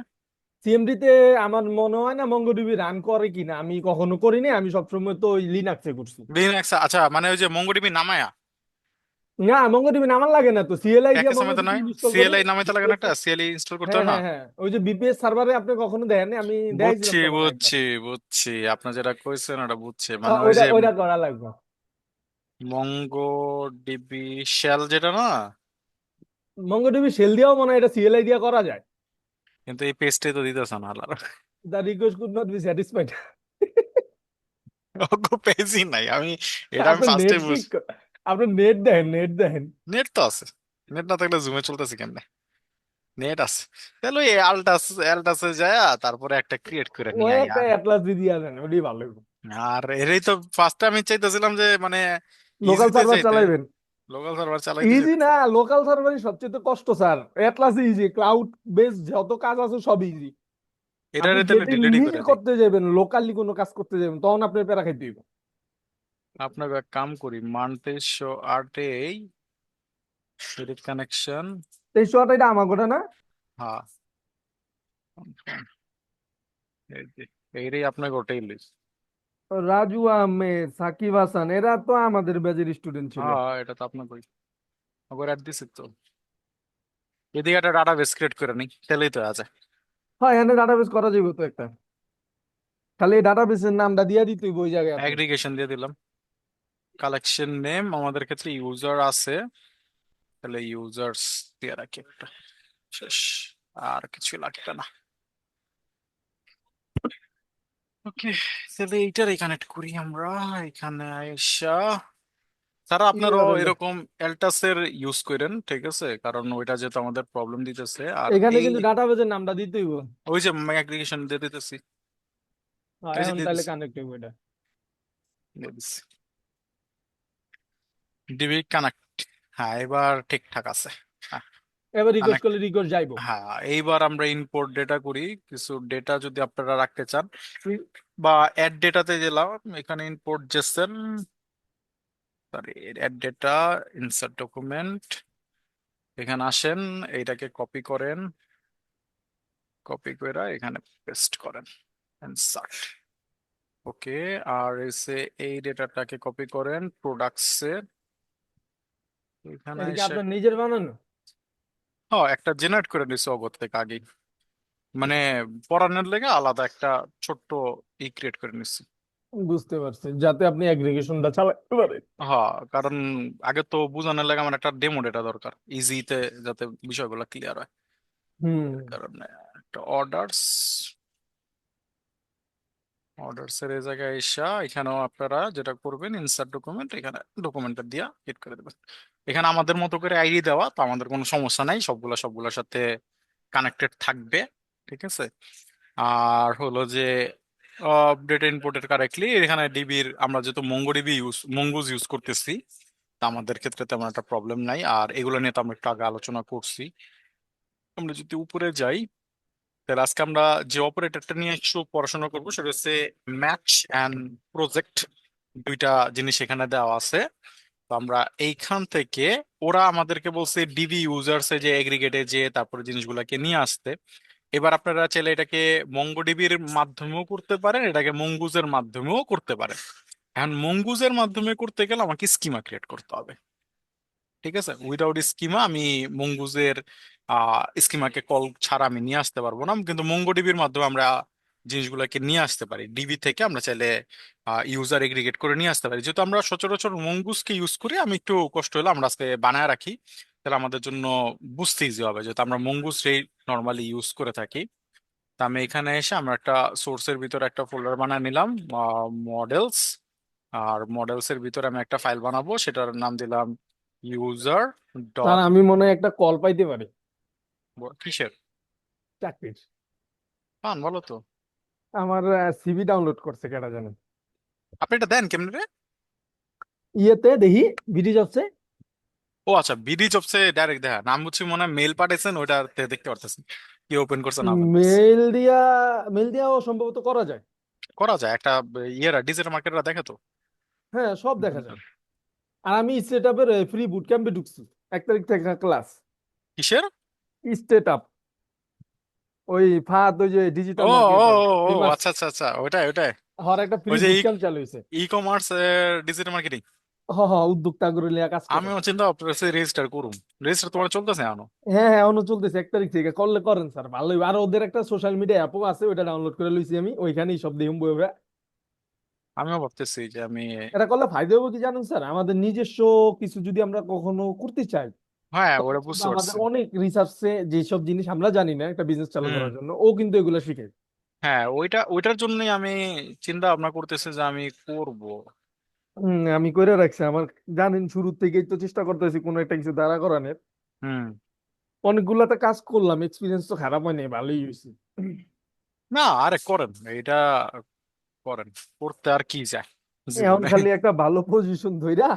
সিএমডি তে আমার মনে হয় না মঙ্গোডিবি রান করে কিনা, আমি কখনো করিনি, আমি সবসময় তো ওই লিনাক্সে করছি। লিনাক্স, আচ্ছা মানে ওই যে মঙ্গোডিবি নামায়া না, মঙ্গোডিবি নামান লাগে না তো, সিএলআই দিয়ে একই সময় তো মঙ্গোডিবি নয়? ইনস্টল করে। সিএলআই নামাইতে লাগে না, একটা সিএলআই ইনস্টল করতে হ্যাঁ হয় না? হ্যাঁ হ্যাঁ, ওই যে বিপিএস সার্ভারে আপনি কখনো দেখেন, আমি দেখাইছিলাম বুঝছি তো মনে হয় একবার। বুঝছি বুঝছি, আপনার যেটা কইছেন ওটা বুঝছি, মানে ওই ওইটা যে ওইটা করা লাগবে। মঙ্গো ডিবি শেল যেটা না। মঙ্গোডিবি সেল দিয়েও মনে হয় এটা সিএলআই দিয়ে করা যায়। কিন্তু এই পেজটাই তো দিতেছে না আলাদা। The request could not be satisfied. ওগো পেজই নাই আমি, এটা আমি আপনার ফার্স্টে নেট ঠিক বুঝছি। আপনার নেট দেখেন, নেট দেখেন। নেট তো আছে, নেট না থাকলে জুমে চলতেছে কেমনে? নেট আছে। তাহলে ওই অ্যালটাস অ্যালটাসে যায়, তারপরে একটা ক্রিয়েট করে ওই নিয়ে আই একটা আর। অ্যাটলাস দিয়ে দিয়া দেন, ওটাই ভালো। আর এরই তো ফার্স্টে আমি চাইতেছিলাম যে মানে লোকাল ইজিতে সার্ভার চাইতে, চালাইবেন। লোকাল সার্ভার চালাইতে ইজি চাইতেছি। না, লোকাল সার্ভারই সবচেয়ে কষ্ট sir. Atlas easy, cloud base যত কাজ আছে সব ইজি। এটারে আপনি তাহলে যেদিন ডিলিটই নিজে করে দিই। করতে যাবেন, লোকালি কোনো কাজ করতে যাবেন, তখন আপনার প্যারা খাইতে হইব। আপনাকে এক কাম করি, মান্টেস শো আর্টে এডিট কানেকশন। 2300 এটা আমার কথা না। হ্যাঁ, এই যে এইটাই আপনাকে ওটাই লিস। রাজু আহমেদ, সাকিব হাসান, এরা তো আমাদের ব্যাচের স্টুডেন্ট ছিল। হ্যাঁ, এটা তো আপনাকে ওই অ্যাড দিছি তো। এদিকে একটা ডাটা বেস ক্রিয়েট করে নিই, তাহলেই তো আছে। হ্যাঁ, এখানে ডাটাবেস করা যাবে তো একটা, খালি ডাটাবেসের নামটা দিয়ে দিতে হইব ওই জায়গায় আপনার। অ্যাগ্রিগেশন দিয়ে দিলাম। কালেকশন নেম আমাদের ক্ষেত্রে ইউজার আছে, তাহলে ইউজার্স দিয়ে রাখি একটা, শেষ। আর কিছু লাগবে না। ওকে, তাহলে এইটারই কানেক্ট করি আমরা। এখানে আইসা তারা আপনারও ইউআরএল এরকম এলটাসের ইউজ করেন, ঠিক আছে, কারণ ওইটা যেহেতু আমাদের প্রবলেম দিতেছে। আর এখানে এই কিন্তু ডাটাবেসের নামটা দিতে হইব। ওই যে অ্যাগ্রিগেশন দিয়ে দিতেছি, হ্যাঁ, এই যে এখন দিয়ে তাহলে দিছি, কানেক্ট হইব এটা। দিয়ে দিছি ডিবি কানেক্ট। হ্যাঁ, এবার ঠিকঠাক আছে। হ্যাঁ, এবার রিকোয়েস্ট কানেক্ট। করলে রিকোয়েস্ট যাইব। হ্যাঁ, এইবার আমরা ইম্পোর্ট ডেটা করি। কিছু ডেটা যদি আপনারা রাখতে চান, বা অ্যাড ডেটাতে গেলাম, এখানে import JSON, sorry, add data, insert document, এখানে আসেন, এইটাকে কপি করেন, কপি করে এখানে পেস্ট করেন, ইনসার্ট। ওকে, আর এসে এই ডেটাটাকে কপি করেন প্রোডাক্টসে, এখানে এটা কি এসে আপনার নিজের বানানো? হ্যাঁ একটা জেনারেট করে নিছে অগর থেকে আগেই, মানে পড়ানোর লেগে আলাদা একটা ছোট্ট ক্রিয়েট করে নিচ্ছি। বুঝতে পারছি, যাতে আপনি অ্যাগ্রিগেশনটা চালাতে পারেন। হ্যাঁ, কারণ আগে তো বোঝানোর লাগে আমার একটা ডেমো ডেটা দরকার, ইজিতে যাতে বিষয়গুলো ক্লিয়ার হয়। হুম। এর কারণে একটা অর্ডারস, অর্ডারস এর এই জায়গায় এসা এখানেও আপনারা যেটা করবেন, ইনসার্ট ডকুমেন্ট, এখানে ডকুমেন্টটা দিয়া হিট করে দেবেন। এখানে আমাদের মতো করে আইডি দেওয়া, তো আমাদের কোনো সমস্যা নাই, সবগুলোর সাথে কানেক্টেড থাকবে, ঠিক আছে। আর হলো যে ডেটা ইনপুটের কারেক্টলি এখানে ডিবির, আমরা যেহেতু মঙ্গুজ ইউজ করতেছি, তা আমাদের ক্ষেত্রে তেমন একটা প্রবলেম নাই। আর এগুলো নিয়ে তো আমরা একটু আগে আলোচনা করছি। আমরা যদি উপরে যাই, তাহলে আজকে আমরা যে অপারেটরটা নিয়ে একটু পড়াশোনা করবো সেটা হচ্ছে ম্যাচ অ্যান্ড প্রজেক্ট, দুইটা জিনিস এখানে দেওয়া আছে। তো আমরা এইখান থেকে, ওরা আমাদেরকে বলছে ডিবি ইউজার্স এ যে এগ্রিগেটে যে তারপরে জিনিসগুলোকে নিয়ে আসতে। এবার আপনারা চাইলে এটাকে মঙ্গোডিবির মাধ্যমেও করতে পারেন, এটাকে মঙ্গুজের মাধ্যমেও করতে পারেন। এখন মঙ্গুজের মাধ্যমে করতে গেলে আমাকে স্কিমা ক্রিয়েট করতে হবে, ঠিক আছে। উইদাউট স্কিমা আমি মঙ্গুজের স্কিমাকে কল ছাড়া আমি নিয়ে আসতে পারবো না, কিন্তু মঙ্গোডিবির মাধ্যমে আমরা জিনিসগুলোকে নিয়ে আসতে পারি। ডিবি থেকে আমরা চাইলে ইউজার এগ্রিগেট করে নিয়ে আসতে পারি। যেহেতু আমরা সচরাচর মঙ্গুজকে ইউজ করি, আমি একটু কষ্ট হলে আমরা আজকে বানায় রাখি, তাহলে আমাদের জন্য বুঝতে ইজি হবে, যেহেতু আমরা মঙ্গুজ নর্মালি ইউজ করে থাকি। তা আমি এখানে এসে আমরা একটা সোর্সের ভিতরে একটা ফোল্ডার বানিয়ে নিলাম, মডেলস। আর মডেলস এর ভিতরে আমি একটা ফাইল বানাবো, সেটার নাম দিলাম ইউজার স্যার, ডট। আমি মনে হয় একটা কল পাইতে পারি কিসের? চাকরির। পান বলো তো। আমার সিভি ডাউনলোড করছে কেটা জানেন? আপনি এটা দেন কেমনে রে? ইয়েতে দেখি, বিডি জবসে। ও আচ্ছা, বিডি জবসে ডাইরেক্ট দেখা, নাম বুঝছি মনে হয় মেল পাঠাইছেন, ওইটা দেখতে পারতেছেন কি ওপেন করছে না ওপেন করছে। মেল দিয়া, মেল দিয়াও সম্ভবত করা যায়। করা যায় একটা, ডিজিটাল মার্কেটরা দেখে তো। হ্যাঁ, সব দেখা যায়। আর আমি স্টেট আপের ফ্রি বুট ক্যাম্পে ঢুকছি 1 তারিখ থেকে ক্লাস। কিসের? স্টেট আপ, ওই ফাদ, ওই যে ও ডিজিটাল ও মার্কেটর ও ও, ফেমাস। আচ্ছা আচ্ছা আচ্ছা, ওইটাই। হর একটা ফ্রি ওই যে বুট ক্যাম্প চালু হয়েছে। E commerce digital marketing. হ হ, উদ্যোক্তা গুলো নিয়ে কাজ করে। আমিও চিন্তা ভাবতেছি রেজিস্টার করুম। রেজিস্টার তোমার চলতেছে এখনো? হ্যাঁ হ্যাঁ, এখনো চলতেছে। 1 তারিখ থেকে করলে করেন স্যার, ভালোই। আর ওদের একটা সোশ্যাল মিডিয়া অ্যাপও আছে, ওইটা ডাউনলোড করে লইছি আমি, ওইখানেই সব দিম বইবে। আমিও ভাবতেছি যে আমি, এটা করলে ফায়দা হবে কি জানেন স্যার, আমাদের নিজস্ব কিছু যদি আমরা কখনো করতে চাই, হ্যাঁ তখন ওটা কিন্তু বুঝতে আমাদের পারছি। অনেক রিসার্চে যেসব জিনিস আমরা জানি না একটা বিজনেস চালু হুম। করার জন্য, ও কিন্তু এগুলো শিখে। হ্যাঁ, ওইটার জন্যই আমি চিন্তা ভাবনা করতেছি যে আমি করব। আমি করে রাখছি আমার, জানেন শুরু থেকেই তো চেষ্টা করতেছি কোনো একটা কিছু দাঁড়া করানোর। হুম। অনেকগুলাতে কাজ করলাম, এক্সপিরিয়েন্স তো খারাপ হয়নি, ভালোই হয়েছে। না, আরে করেন এটা, করেন, করতে আর কি যায় এখন জীবনে। খালি একটা ভালো পজিশন ধইরা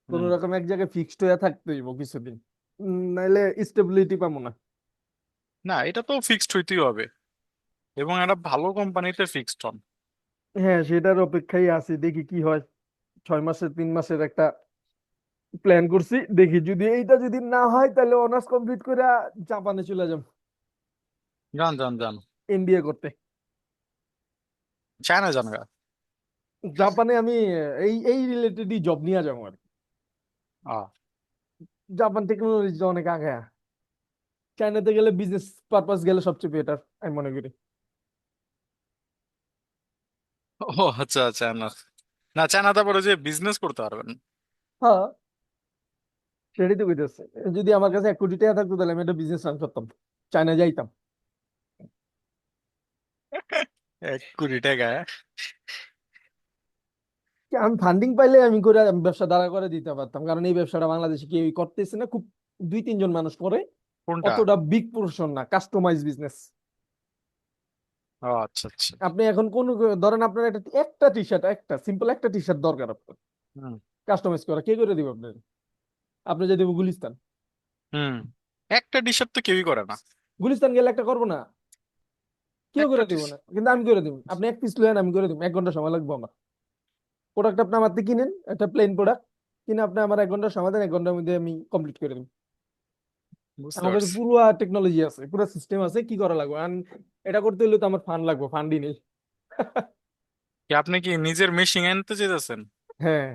কোন হুম। রকম এক জায়গায় ফিক্সড হয়ে থাকতে হইব কিছুদিন, নাইলে স্টেবিলিটি পাবো না। না, এটা তো ফিক্সড হইতেই হবে। এবং একটা ভালো কোম্পানিতে ফিক্সড হন। হ্যাঁ, সেটার অপেক্ষায় আছি, দেখি কি হয়। 6 মাসের 3 মাসের একটা প্ল্যান করছি, দেখি যদি এইটা যদি না হয় তাহলে অনার্স কমপ্লিট করে জাপানে চলে যাব যান যান যান, এমবিএ করতে। চায়না যান গা। জাপানে আমি এই এই রিলেটেডই জব নিয়ে যাবো আর কি। আহ, জাপান টেকনোলজি অনেক আগে। চায়নাতে গেলে বিজনেস পারপাস গেলে সবচেয়ে বেটার আমি মনে করি। ও আচ্ছা, চায়না। না, চায়নাতে পরে যে বিজনেস করতে পারবেন। হ্যাঁ, সেটাই তো কইতেছে। যদি আমার কাছে 1 কোটি টাকা থাকতো তাহলে আমি একটা বিজনেস রান করতাম, চায়না যাইতাম। 1 কোটি টাকা? আমি ফান্ডিং পাইলে আমি করে আমি ব্যবসা দাঁড়া করে দিতে পারতাম, কারণ এই ব্যবসাটা বাংলাদেশে কেউই করতেছে না, খুব 2-3 জন মানুষ করে। কোনটা? অতটা বিগ পোর্শন না, কাস্টমাইজ বিজনেস। ও আচ্ছা আচ্ছা। আপনি এখন কোন, ধরেন আপনার একটা একটা টি শার্ট, একটা সিম্পল একটা টি শার্ট দরকার আপনার, হুম কাস্টমাইজ করা কে করে দিব আপনার? আপনি যদি গুলিস্তান, হুম। একটা টি শার্ট তো কেউই করে না। গুলিস্তান গেলে একটা করবো না, কেউ একটা করে টি দিব না, কিন্তু আমি করে দিব। আপনি 1 পিস লেন, আমি করে দিব, 1 ঘন্টা সময় লাগবে আমার। প্রোডাক্ট আপনি আমার থেকে কিনেন, একটা প্লেন প্রোডাক্ট কিনে আপনি আমার 1 ঘন্টা সময় দেন, 1 ঘন্টার মধ্যে আমি কমপ্লিট করে দিব। বুঝতে আমার কাছে পারছি। পুরো টেকনোলজি আছে, পুরো সিস্টেম আছে, কি করা লাগবে। আর এটা করতে হলে তো আমার ফান্ড লাগবে, ফান্ডই নেই। কি আপনি কি নিজের মেশিন আনতে চেয়েছেন? হ্যাঁ।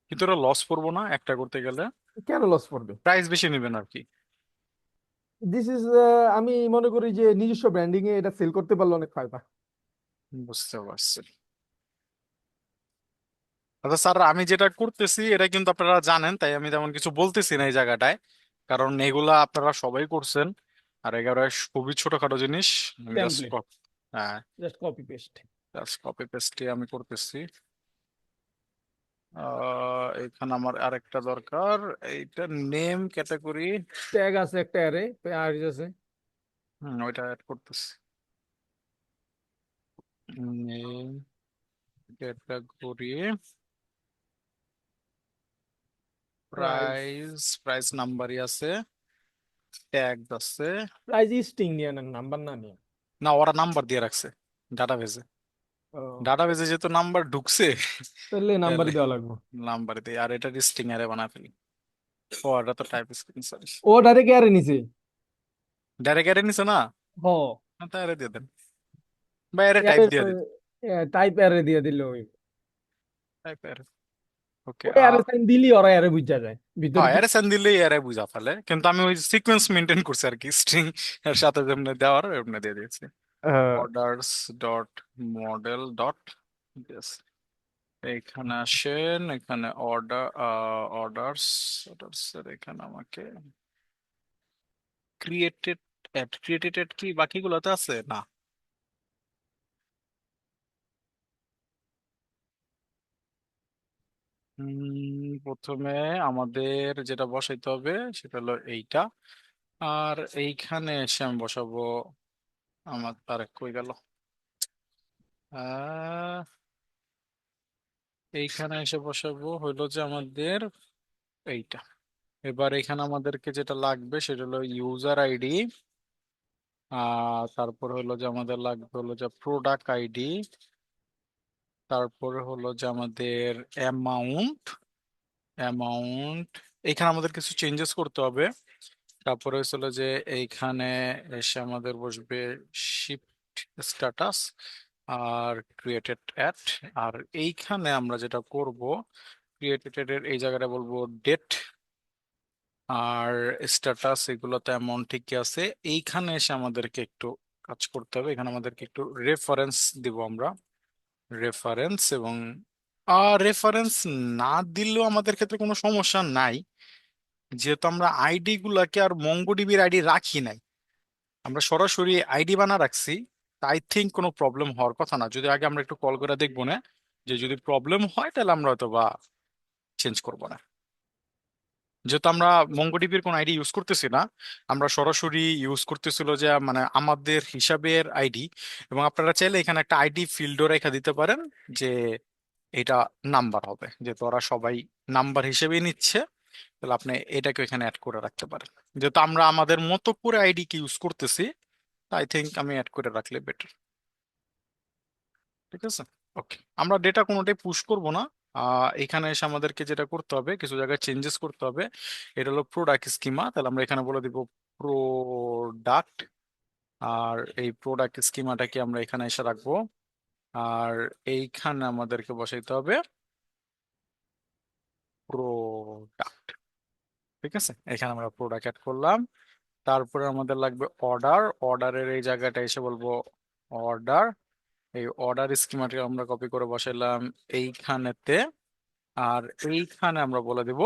কিন্তু ওরা লস করবো না একটা করতে গেলে? কেন লস করবে? প্রাইস বেশি নেবেন আর কি। দিস ইজ, আমি মনে করি যে নিজস্ব ব্র্যান্ডিং এ এটা সেল করতে পারলে অনেক ফায়দা। বুঝতে পারছি। আচ্ছা স্যার, আমি যেটা করতেছি এটা কিন্তু আপনারা জানেন, তাই আমি তেমন কিছু বলতেছি না এই জায়গাটায়, কারণ এগুলা আপনারা সবাই করছেন। আর এগুলো খুবই ছোটখাটো জিনিস। আমি জাস্ট টেমপ্লেট, হ্যাঁ, just copy paste. Just copy পেস্টই আমি করতেছি। এখানে আমার আরেকটা দরকার, এইটা নেম ক্যাটাগরি। ট্যাগ আছে একটা, অ্যারে আর আছে। ওইটা অ্যাড করতেছি। Name category, price, price, price নাম্বারই আছে, ট্যাগ আছে। প্রাইস স্ট্রিং নিয়ে নেন, নাম্বার না নিয়ে। না, ওরা নাম্বার দিয়ে রাখছে ডাটাবেজে। ও, ডাটাবেজে যেহেতু নাম্বার ঢুকছে, তাহলে নাম্বার তাহলে দেওয়া লাগবে। নাম্বার দিয়ে আর এটা স্ট্রিং আরে বানা ফেলি। ও, এটা তো টাইপ স্ক্রিন, সরি। ও ডাইরেক্ট অ্যারে নিছে। ডাইরেক্ট আরে নিছে না? হ, হ্যাঁ, তাই আরে দিয়ে দেন, বা আরে টাইপ অ্যারে, দিয়ে দিন। টাইপ অ্যারে দিয়ে দিল ওই। টাইপ আরে, ওকে। ওই অ্যারে সাইন দিলি ওরা অ্যারে বুঝা যায় ভিতরে হ্যাঁ, কি। আরে সেন দিলেই আরে বুঝা ফেলে, কিন্তু আমি ওই সিকোয়েন্স মেনটেন করছি আর কি, স্ট্রিং এর সাথে যেমনি দেওয়ার এমনি দিয়ে দিয়েছি। আহ, অর্ডারস ডট মডেল ডট, এইখানে আসেন, এখানে অর্ডার, অর্ডারস, অর্ডারস এর এখানে আমাকে ক্রিয়েটেড অ্যাড, ক্রিয়েটেড অ্যাড কি বাকিগুলোতে আছে না? প্রথমে আমাদের যেটা বসাইতে হবে সেটা হলো এইটা। আর এইখানে এসে আমি বসাবো আমার, আর কই গেল, আহ এইখানে এসে বসাবো হইলো যে আমাদের এইটা। এবার এখানে আমাদেরকে যেটা লাগবে সেটা হলো ইউজার আইডি, তারপর হলো যে আমাদের লাগবে হলো যে প্রোডাক্ট আইডি, তারপরে হলো যে আমাদের অ্যামাউন্ট, অ্যামাউন্ট এইখানে আমাদের কিছু চেঞ্জেস করতে হবে। তারপরে হচ্ছিল যে এইখানে এসে আমাদের বসবে শিফট স্ট্যাটাস আর ক্রিয়েটেড অ্যাট। আর এইখানে আমরা যেটা করব, ক্রিয়েটেড এর এই জায়গাটা বলবো ডেট, আর স্ট্যাটাস এগুলোতে অ্যামাউন্ট ঠিকই আছে। এইখানে এসে আমাদেরকে একটু কাজ করতে হবে, এখানে আমাদেরকে একটু রেফারেন্স দিব আমরা, রেফারেন্স। এবং রেফারেন্স না দিলেও আমাদের ক্ষেত্রে কোনো সমস্যা নাই, যেহেতু আমরা আইডি গুলাকে আর মঙ্গোডিবির আইডি রাখি নাই, আমরা সরাসরি আইডি বানা রাখছি। আই থিঙ্ক কোনো প্রবলেম হওয়ার কথা না, যদি আগে আমরা একটু কল করে দেখবো না, যে যদি প্রবলেম হয় তাহলে আমরা হয়তো বা চেঞ্জ করবো না। যেহেতু আমরা মঙ্গোডিবির কোনো আইডি ইউজ করতেছি না, আমরা সরাসরি ইউজ করতেছিল যে মানে আমাদের হিসাবের আইডি। এবং আপনারা চাইলে এখানে একটা আইডি ফিল্ডও রেখা দিতে পারেন, যে এটা নাম্বার হবে, যেহেতু ওরা সবাই নাম্বার হিসেবেই নিচ্ছে, তাহলে আপনি এটাকে এখানে অ্যাড করে রাখতে পারেন। যেহেতু আমরা আমাদের মতো করে আইডি কে ইউজ করতেছি, আই থিঙ্ক আমি অ্যাড করে রাখলে বেটার। ঠিক আছে, ওকে। আমরা ডেটা কোনোটাই পুশ করব না। এখানে এসে আমাদেরকে যেটা করতে হবে, কিছু জায়গায় চেঞ্জেস করতে হবে। এটা হলো প্রোডাক্ট স্কিমা, তাহলে আমরা এখানে বলে দিব প্রোডাক্ট। আর এই প্রোডাক্ট স্কিমাটাকে আমরা এখানে এসে রাখবো। আর এইখানে আমাদেরকে বসাইতে হবে প্রোডাক্ট। ঠিক আছে, এখানে আমরা প্রোডাক্ট অ্যাড করলাম। তারপরে আমাদের লাগবে অর্ডার। অর্ডারের এই জায়গাটা এসে বলবো অর্ডার। এই অর্ডার স্কিমাটা আমরা কপি করে বসাইলাম এইখানেতে। আর এইখানে আমরা বলে দিব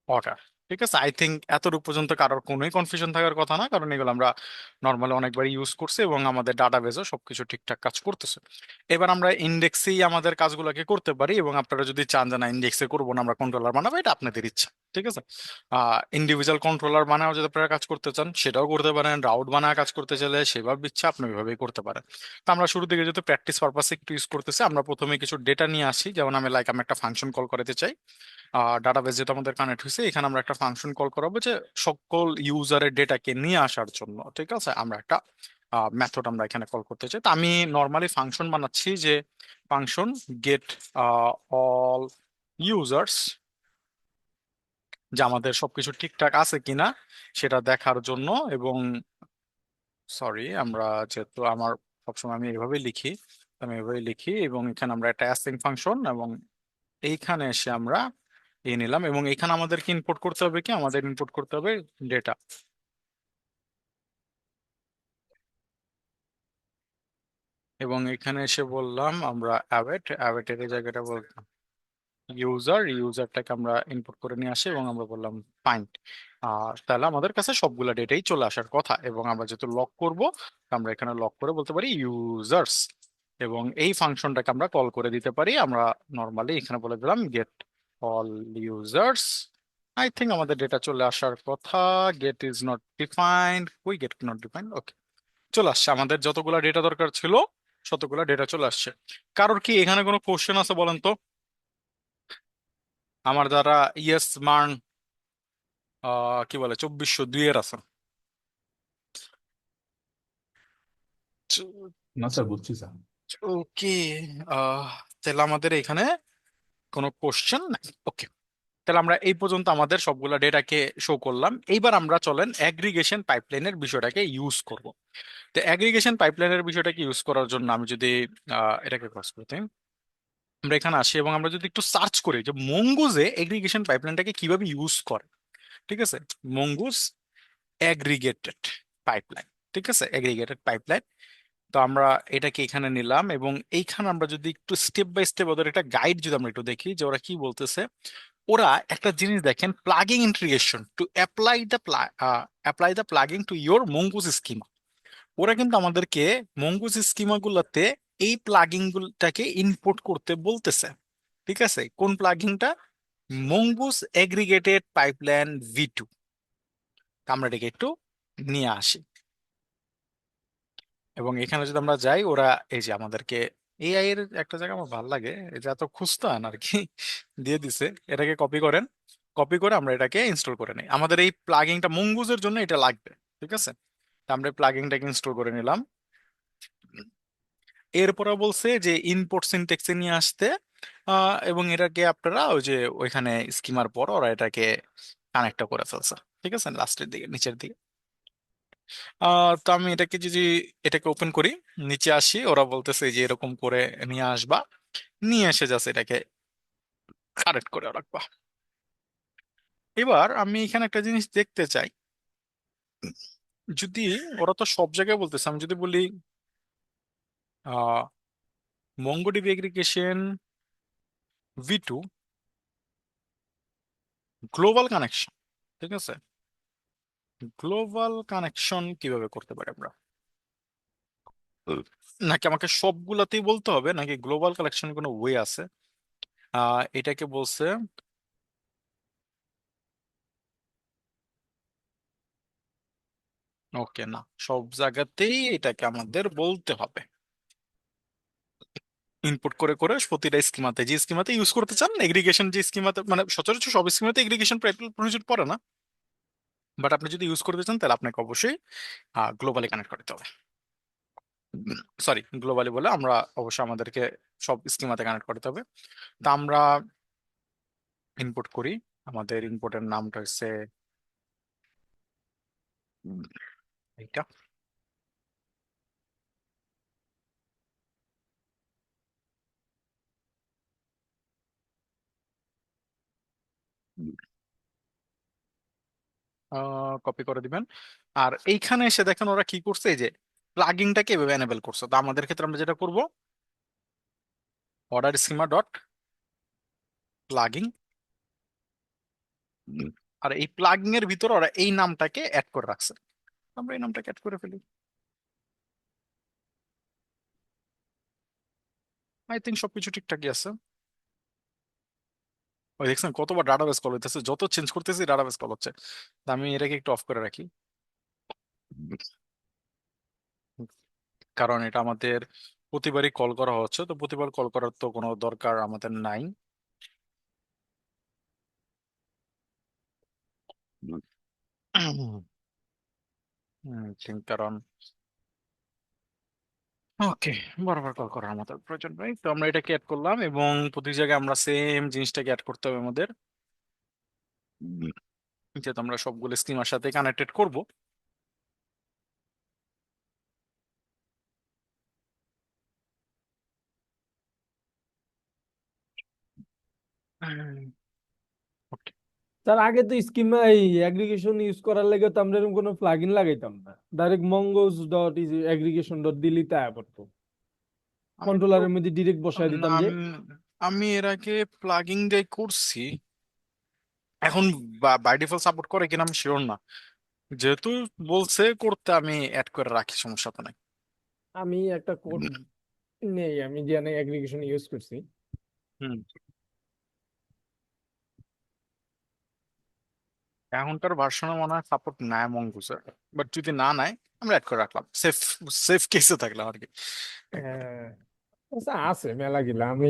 অর্ডার। ঠিক আছে, আই থিঙ্ক এতটুকু পর্যন্ত কারোর কোনোই কনফিউশন থাকার কথা না, কারণ এগুলো আমরা নর্মালি অনেকবার ইউজ করছি এবং আমাদের ডাটাবেজও সবকিছু ঠিকঠাক কাজ করতেছে। এবার আমরা ইন্ডেক্সেই আমাদের কাজগুলোকে করতে পারি, এবং আপনারা যদি চান যে না ইন্ডেক্সে করবো না, আমরা কন্ট্রোলার বানাবো, এটা আপনাদের ইচ্ছা। ঠিক আছে, ইন্ডিভিজুয়াল কন্ট্রোলার বানাও যদি আপনারা কাজ করতে চান সেটাও করতে পারেন, রাউট বানায় কাজ করতে চাইলে সেভাবে ইচ্ছা আপনি ওইভাবেই করতে পারেন। তো আমরা শুরু থেকে যেহেতু প্র্যাকটিস পারপাসে একটু ইউজ করতেছি, আমরা প্রথমে কিছু ডেটা নিয়ে আসি। যেমন আমি আমি একটা ফাংশন কল করতে চাই। ডাটাবেস যেটা আমাদের কানেক্ট হয়েছে, এখানে আমরা একটা ফাংশন কল করাবো যে সকল ইউজারের ডেটাকে নিয়ে আসার জন্য। ঠিক আছে, আমরা একটা মেথড আমরা এখানে কল করতে চাই। তো আমি নর্মালি ফাংশন বানাচ্ছি যে ফাংশন গেট অল ইউজার্স, যে আমাদের সবকিছু ঠিকঠাক আছে কিনা সেটা দেখার জন্য। এবং সরি, আমরা যেহেতু আমার সবসময় আমি এভাবে লিখি, আমি এভাবে লিখি, এবং এখানে আমরা একটা অ্যাসিং ফাংশন, এবং এইখানে এসে আমরা নিলাম। এবং এখানে আমাদেরকে ইনপুট করতে হবে কি, আমাদের ইনপুট করতে হবে ডেটা। এবং এখানে এসে বললাম আমরা অ্যাওয়েট, অ্যাওয়েটের এই জায়গাটা বললাম ইউজারটাকে আমরা ইনপুট করে নিয়ে আসি, এবং আমরা বললাম ফাইন্ড। তাহলে আমাদের কাছে সবগুলা ডেটাই চলে আসার কথা। এবং আমরা যেহেতু লক করব, আমরা এখানে লক করে বলতে পারি ইউজার্স। এবং এই ফাংশনটাকে আমরা কল করে দিতে পারি। আমরা নর্মালি এখানে বলে দিলাম get all users. I think আমাদের ডেটা চলে আসার কথা। Get is not defined, we get not defined, okay. চলে আসছে, আমাদের যতগুলা ডেটা দরকার ছিল ততগুলা ডেটা চলে আসছে। কারোর কি এখানে কোনো কোশ্চেন আছে বলেন তো? আমার দ্বারা ইয়েস মান কি বলে 2402 এর আছে। না স্যার, বুঝছি স্যার। ওকে, তাহলে আমাদের এখানে কোনো কোশ্চেন নাই। ওকে, তাহলে আমরা এই পর্যন্ত আমাদের সবগুলা ডেটাকে শো করলাম। এইবার আমরা চলেন অ্যাগ্রিগেশন পাইপলাইনের বিষয়টাকে ইউজ করব। তো অ্যাগ্রিগেশন পাইপলাইনের বিষয়টাকে ইউজ করার জন্য আমি যদি এটাকে ক্রস করতে, আমরা এখানে আসি এবং আমরা যদি একটু সার্চ করি যে মঙ্গুজে এগ্রিগেশন পাইপলাইনটাকে কিভাবে ইউজ করে। ঠিক আছে, মঙ্গুজ অ্যাগ্রিগেটেড পাইপলাইন। ঠিক আছে, অ্যাগ্রিগেটেড পাইপলাইন। তো আমরা এটাকে এখানে নিলাম, এবং এইখানে আমরা যদি একটু স্টেপ বাই স্টেপ ওদের একটা গাইড যদি আমরা একটু দেখি যে ওরা কি বলতেছে। ওরা একটা জিনিস দেখেন, plugin integration to apply the plugin to your mongoose schema. ওরা কিন্তু আমাদেরকে মঙ্গুজ স্কিমা গুলাতে এই প্লাগিং গুলোটাকে ইনপুট করতে বলতেছে। ঠিক আছে, কোন প্লাগিংটা? Mongoose aggregated pipeline V2। আমরা এটাকে একটু নিয়ে আসি, এবং এখানে যদি আমরা যাই, ওরা এই যে আমাদেরকে এআই এর একটা জায়গা আমার ভালো লাগে, এই যে এত খুঁজতাম আর কি, দিয়ে দিছে। এটাকে কপি করেন, কপি করে আমরা এটাকে ইনস্টল করে নিই। আমাদের এই প্লাগিংটা মঙ্গুজের জন্য এটা লাগবে। ঠিক আছে, তা আমরা প্লাগিংটাকে ইনস্টল করে নিলাম। এরপরে বলছে যে ইনপুট সিনট্যাক্সে নিয়ে আসতে, এবং এটাকে আপনারা ওই যে ওইখানে স্কিমার পর ওরা এটাকে কানেক্ট করে ফেলছে। ঠিক আছে, লাস্টের দিকে নিচের দিকে। তো আমি এটাকে যদি এটাকে ওপেন করি, নিচে আসি, ওরা বলতেছে যে এরকম করে নিয়ে আসবা, নিয়ে এসে যাচ্ছে এটাকে কানেক্ট করে রাখবা। এবার আমি এখানে একটা জিনিস দেখতে চাই, যদি ওরা তো সব জায়গায় বলতেছে, আমি যদি বলি MongoDB aggregation V2 global connection. ঠিক আছে, গ্লোবাল কানেকশন কিভাবে করতে পারি আমরা? নাকি আমাকে সবগুলাতেই বলতে হবে, নাকি গ্লোবাল কানেকশন কোনো ওয়ে আছে? এটাকে বলছে ওকে, না সব জায়গাতেই এটাকে আমাদের বলতে হবে। ইনপুট করে করে প্রতিটা স্কিমাতে, যে স্কিমাতে ইউজ করতে চান এগ্রিগেশন, যে স্কিমাতে মানে সচরাচর সব স্কিমাতে এগ্রিগেশন প্রয়োজন পড়ে না। বাট আপনি যদি ইউজ করতে চান তাহলে আপনাকে অবশ্যই গ্লোবালি কানেক্ট করতে হবে। সরি, গ্লোবালি বলে আমরা অবশ্যই আমাদেরকে সব স্কিমাতে কানেক্ট করতে হবে। তা আমরা ইনপুট করি, আমাদের ইনপুটের নামটা হচ্ছে উম, এইটা। কপি করে দিবেন। আর এইখানে এসে দেখেন ওরা কি করছে, এই যে প্লাগিংটাকে এভাবে এনেবল করছে। তো আমাদের ক্ষেত্রে আমরা যেটা করব, অর্ডার স্কিমা ডট প্লাগিং, আর এই প্লাগিং এর ভিতরে ওরা এই নামটাকে অ্যাড করে রাখছে। আমরা এই নামটাকে অ্যাড করে ফেলি। আই থিঙ্ক সবকিছু ঠিকঠাকই আছে। ওই দেখছেন কতবার ডাটাবেস কল হইতেছে, যত চেঞ্জ করতেছি ডাটাবেস কল হচ্ছে। তা আমি এটাকে একটু অফ করে রাখি, কারণ এটা আমাদের প্রতিবারই কল করা হচ্ছে, তো প্রতিবার কল করার তো কোনো দরকার আমাদের নাই। কারণ ওকে, বারবার কল করার মতো প্রয়োজন নেই। তো আমরা এটাকে অ্যাড করলাম এবং প্রতি জায়গায় আমরা সেম জিনিসটাকে অ্যাড করতে হবে আমাদের, উম, যেহেতু আমরা সবগুলো স্কিমার সাথে কানেক্টেড করব। ওকে। তার আগে তো স্কিমা এই অ্যাগ্রিগেশন ইউজ করার লাগে তো আমরা এরকম কোনো প্লাগইন লাগাইতাম না, direct Mongoose dot is aggregation dot দিলিতে আয়া পড়তো, আমি তো কন্ট্রোলারের মধ্যে ডিরেক্ট বসায় না, দিতাম যে। আমি এর আগে প্লাগিং দিয়ে করছি, এখন বাই ডিফল্ট সাপোর্ট করে কিনা আমি শিওর না। যেহেতু বলছে করতে, আমি অ্যাড করে রাখি, সমস্যা তো নাই। আমি একটা কোড নেই, আমি জানি অ্যাগ্রিগেশন ইউজ করছি। হুম। এখনকার ভার্সনে মনে হয় সাপোর্ট নেয় মঙ্গুসের, বাট যদি না নেয় আমরা অ্যাড করে রাখলাম, সেফ সেফ কেসে থাকলাম আর কি। হ্যাঁ, আচ্ছা, আছে মেলা গিলা। আমি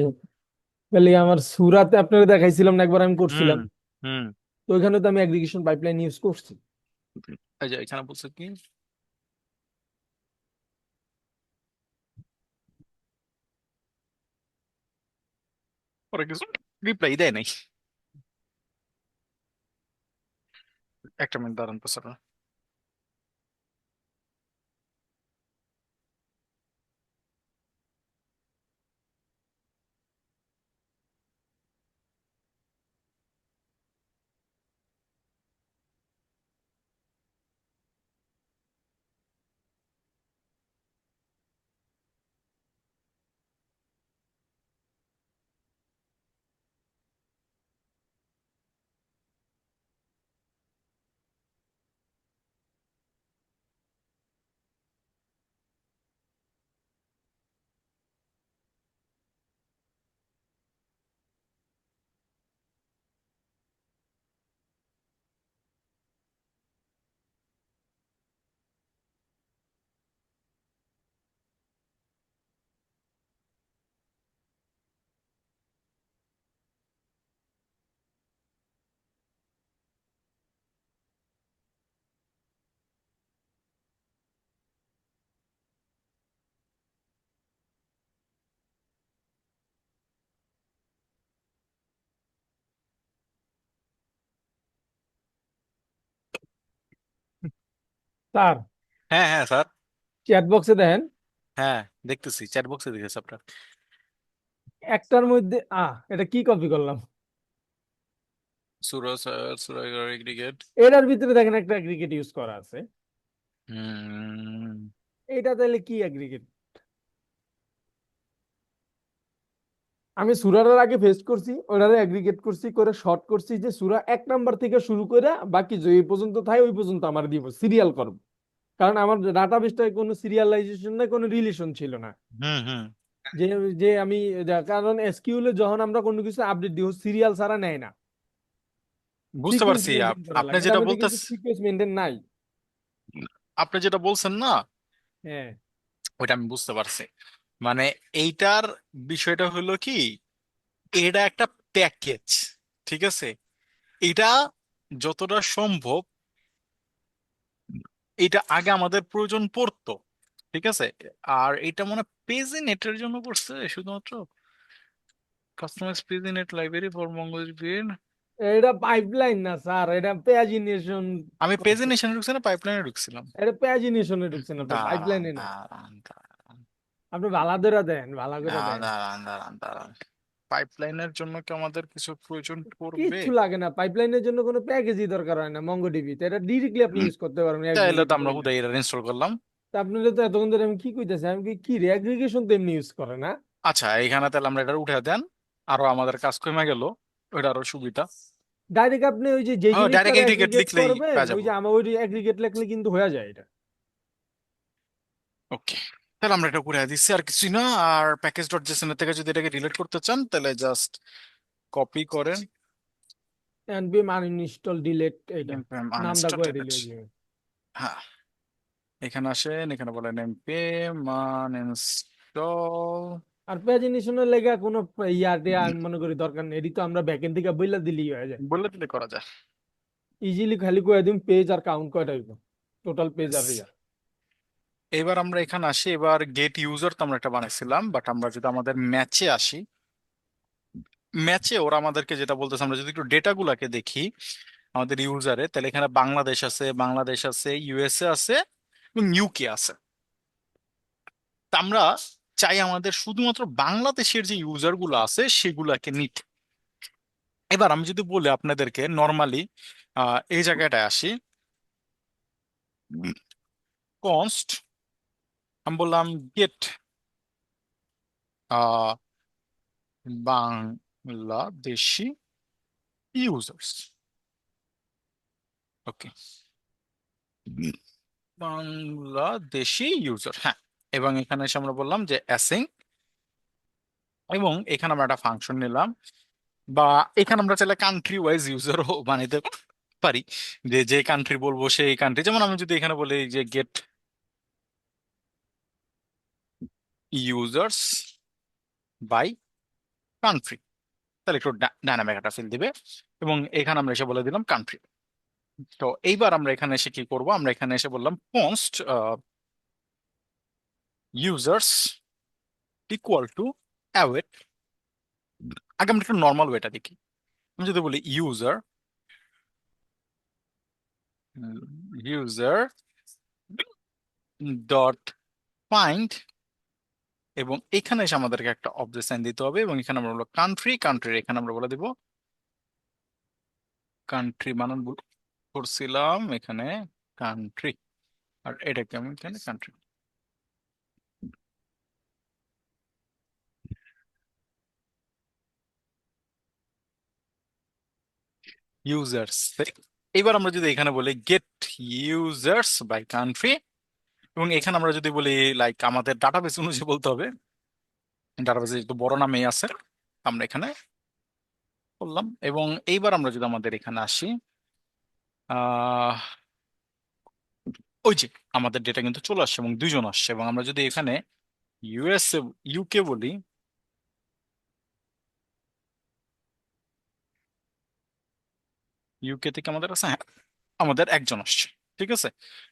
খালি আমার সুরাতে আপনারা দেখাইছিলাম না একবার, আমি হুম করছিলাম। হুম। তো ওইখানে তো আমি অ্যাগ্রিগেশন পাইপলাইন ইউজ করছি। এই যে এখানে বলছে কি, পরে কিছু রিপ্লাই দেয় নাই। একটা মিনিট দাঁড়ান তো স্যার। স্যার, হ্যাঁ হ্যাঁ স্যার। চ্যাট বক্সে দেখেন হ্যাঁ, দেখতেছি চ্যাট বক্সে দেখেছি আপনার। একটার মধ্যে এটা কি কপি করলাম। সুরা সুরা ক্রিকেট। এটার ভিতরে দেখেন একটা অ্যাগ্রিগেট ইউজ করা আছে। হুম। এটা তাহলে কি অ্যাগ্রিগেট? আমি সুরাটার আগে পেস্ট করছি, ওটারে অ্যাগ্রিগেট করছি, করে শর্ট করছি যে সুরা 1 নাম্বার থেকে শুরু করে বাকি যে এই পর্যন্ত থাকে ওই পর্যন্ত আমার দিব, সিরিয়াল করব। কারণ আমার ডাটাবেসটায় কোনো সিরিয়ালাইজেশন না, কোনো রিলেশন ছিল না। হুম হুম। যে যে আমি কারণ এসকিউএল এ যখন আমরা কোনো কিছু আপডেট দিই সিরিয়াল ছাড়া নেয় না, বুঝতে সিকোয়েন্স পারছি, মেনটেন করা আপনি লাগে, এটার যেটা মধ্যে কিন্তু বলতেছ, সিকোয়েন্স মেনটেন নাই। আপনি যেটা বলছেন না, হ্যাঁ, ওইটা আমি বুঝতে পারছি। মানে এইটার বিষয়টা হলো কি, এটা একটা প্যাকেজ, ঠিক আছে? এটা যতটা সম্ভব এটা আগে আমাদের প্রয়োজন পড়তো, ঠিক আছে। আর এটা মনে পেজি নেটের জন্য পড়ছে শুধুমাত্র, customize paginate library for MongoDB. এটা পাইপলাইন না স্যার, এটা পেজিনেশন আমি করছে। পেজিনেশনে ঢুকছি না পাইপলাইনে ঢুকছিলাম? এটা পেজিনেশনে ঢুকছেন আপনি, দাঁড়ান পাইপলাইনে না। দাঁড়ান দাঁড়ান আপনি ভালো করে দেন, ভালো করে দেন। দাঁড়ান দাঁড়ান দাঁড়ান, পাইপলাইনের জন্য কি আমাদের কিছু প্রয়োজন পড়বে? কিচ্ছু লাগে না, পাইপলাইনের জন্য কোনো প্যাকেজই দরকার হয় না মঙ্গোডিবিতে, এটা ডিরেক্টলি আপনি ইউজ করতে পারবেন তাহলে তো এগ্রিগেট আমরা বইলে। হুদাই এটা ইনস্টল করলাম। তা আপনারা তো এতক্ষণ ধরে আমি কি কইতেছি, আমি কি রে অ্যাগ্রিগেশন তো এমনি ইউজ করে না। আচ্ছা, এখানে তাহলে আমরা এটা উঠে দেন, আরো আমাদের কাজ কমে গেল, ওটা আরো সুবিধা। ডাইরেক্ট আপনি ওই যে যে ডাইরেক্ট জিনিসটার এগ্রিগেট অ্যাগ্রিগেট লিখলেই করবেন, পেয়ে ওই যাবো। যে আমার ওই অ্যাগ্রিগেট লিখলে কিন্তু হয়ে যায় এটা। ওকে, তাহলে আমরা এটা করে দিচ্ছি, আর কিছুই না। আর প্যাকেজ ডট জেসন থেকে যদি এটাকে ডিলিট করতে চান তাহলে জাস্ট কপি করেন, npm uninstall delete এইটা npm নামটা uninstall করে দিলে delete। হয়ে যাবে। হ্যাঁ, এখানে আসেন, এখানে বলেন npm uninstall। আর প্যাজিনেশনের লেগে কোনো ইয়ার আমি মনে করি দরকার নেই, এটি তো আমরা ব্যাকএন্ড থেকে বইলা দিলেই হয়ে যায়। বললে দিলে করা যায়। ইজিলি খালি করে দিন পেজ আর কাউন্ট কয়টা হইব, টোটাল পেজ Yes. আর ইয়া। এবার আমরা এখানে আসি, এবার গেট ইউজার তো আমরা একটা বানাইছিলাম, বাট আমরা যদি আমাদের ম্যাচে আসি, ম্যাচে ওরা আমাদেরকে যেটা বলতেছে, আমরা যদি একটু ডেটা গুলাকে দেখি আমাদের ইউজারে, তাহলে এখানে বাংলাদেশ আছে, ইউএসএ আছে এবং ইউকে আছে। তা আমরা চাই আমাদের শুধুমাত্র বাংলাদেশের যে ইউজার গুলো আছে সেগুলাকে নিতে। এবার আমি যদি বলি আপনাদেরকে নর্মালি এই জায়গাটায় আসি, কনস্ট, আমি বললাম গেট বাংলাদেশি ইউজার্স। ওকে, বাংলাদেশি ইউজার, হ্যাঁ। এবং এখানে এসে আমরা বললাম যে অ্যাসিং, এবং এখানে আমরা একটা ফাংশন নিলাম, বা এখানে আমরা চাইলে কান্ট্রি ওয়াইজ ইউজারও বানাইতে পারি, যে যে কান্ট্রি বলবো সেই কান্ট্রি। যেমন আমি যদি এখানে বলি যে গেট ইউজার্স বাই কান্ট্রি, তাহলে একটু ডাইনামিক একটা ফিল দিবে, এবং এখানে আমরা এসে বলে দিলাম কান্ট্রি। তো এইবার আমরা এখানে এসে কি করব, আমরা এখানে এসে বললাম const users equal to await. আগে আমরা একটু নর্মাল ওয়েটা দেখি, আমি যদি বলি ইউজার ডট ফাইন্ড, এবং এখানে এসে আমাদেরকে একটা অবজেক্ট সাইন দিতে হবে, এবং এখানে আমরা বলবো কান্ট্রির এখানে আমরা বলে দিব কান্ট্রি, বানান ভুল করছিলাম এখানে, কান্ট্রি, আর এটাকে আমি এখানে কান্ট্রি। ইউজার্স, এবার আমরা যদি এখানে বলি গেট ইউজার্স বাই কান্ট্রি, এবং এখানে আমরা যদি বলি লাইক আমাদের ডাটাবেস অনুযায়ী বলতে হবে, ডাটাবেসে একটু বড় নামেই আছে, আমরা এখানে বললাম। এবং এইবার আমরা যদি আমাদের এখানে আসি, আহ ওই যে আমাদের ডেটা কিন্তু চলে আসছে এবং দুইজন আসছে, এবং আমরা যদি এখানে ইউএসএ ইউকে বলি, ইউকে থেকে আমাদের আছে, হ্যাঁ, আমাদের একজন আসছে, ঠিক আছে।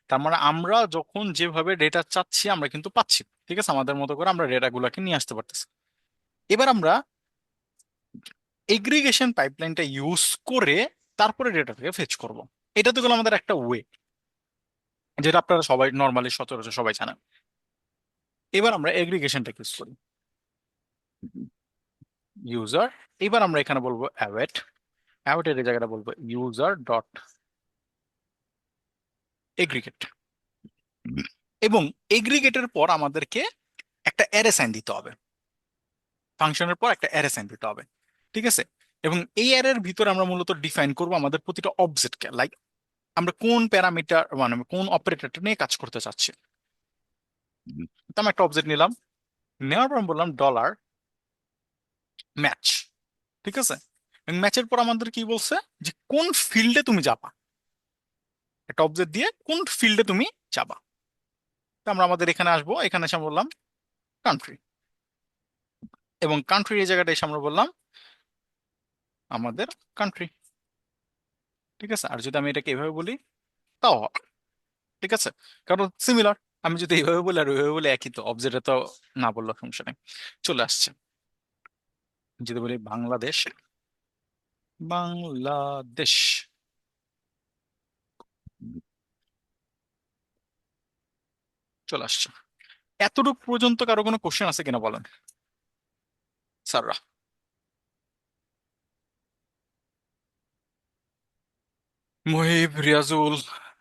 তার মানে আমরা যখন যেভাবে ডেটা চাচ্ছি আমরা কিন্তু পাচ্ছি, ঠিক আছে, আমাদের মতো করে আমরা ডেটা গুলাকে নিয়ে আসতে পারতেছি। এবার আমরা এগ্রিগেশন পাইপলাইনটা ইউজ করে তারপরে ডেটাটাকে ফেচ করব। এটা তো গেল আমাদের একটা ওয়ে, যেটা আপনারা সবাই নর্মালি সচরাচর সবাই জানেন। এবার আমরা এগ্রিগেশনটা ইউজ করি, ইউজার, এবার আমরা এখানে বলবো অ্যাওয়েট, অ্যাওয়েটের এই জায়গাটা বলবো ইউজার ডট এগ্রিগেট, এবং এগ্রিগেটের পর আমাদেরকে একটা অ্যারে সাইন দিতে হবে, ফাংশনের পর একটা অ্যারে সাইন দিতে হবে, ঠিক আছে। এবং এই অ্যারের ভিতরে আমরা মূলত ডিফাইন করব আমাদের প্রতিটা অবজেক্টকে, লাইক আমরা কোন প্যারামিটার মানে কোন অপারেটরটা নিয়ে কাজ করতে চাচ্ছি। তো আমি একটা অবজেক্ট নিলাম, নেওয়ার পর আমি বললাম ডলার ম্যাচ, ঠিক আছে। এবং ম্যাচের পর আমাদের কি বলছে যে কোন ফিল্ডে তুমি যাবা, একটা অবজেক্ট দিয়ে কোন ফিল্ডে তুমি যাবা। তো আমরা আমাদের এখানে আসবো, এখানে এসে আমরা বললাম কান্ট্রি, এবং কান্ট্রির এই জায়গাটা এসে আমরা বললাম আমাদের কান্ট্রি, ঠিক আছে। আর যদি আমি এটাকে এভাবে বলি তাও হবে। ঠিক আছে, কারণ সিমিলার। আমি যদি এইভাবে বলি আর ওইভাবে বলি একই, তো অবজেক্টে তো না বললো সমস্যা নেই, চলে আসছে। যদি বলি বাংলাদেশ, বাংলাদেশ, চলে আসছে। এতটুকু পর্যন্ত কারো কোনো কোশ্চেন আছে কিনা বলেন স্যাররা? মুহিব, রিয়াজুল,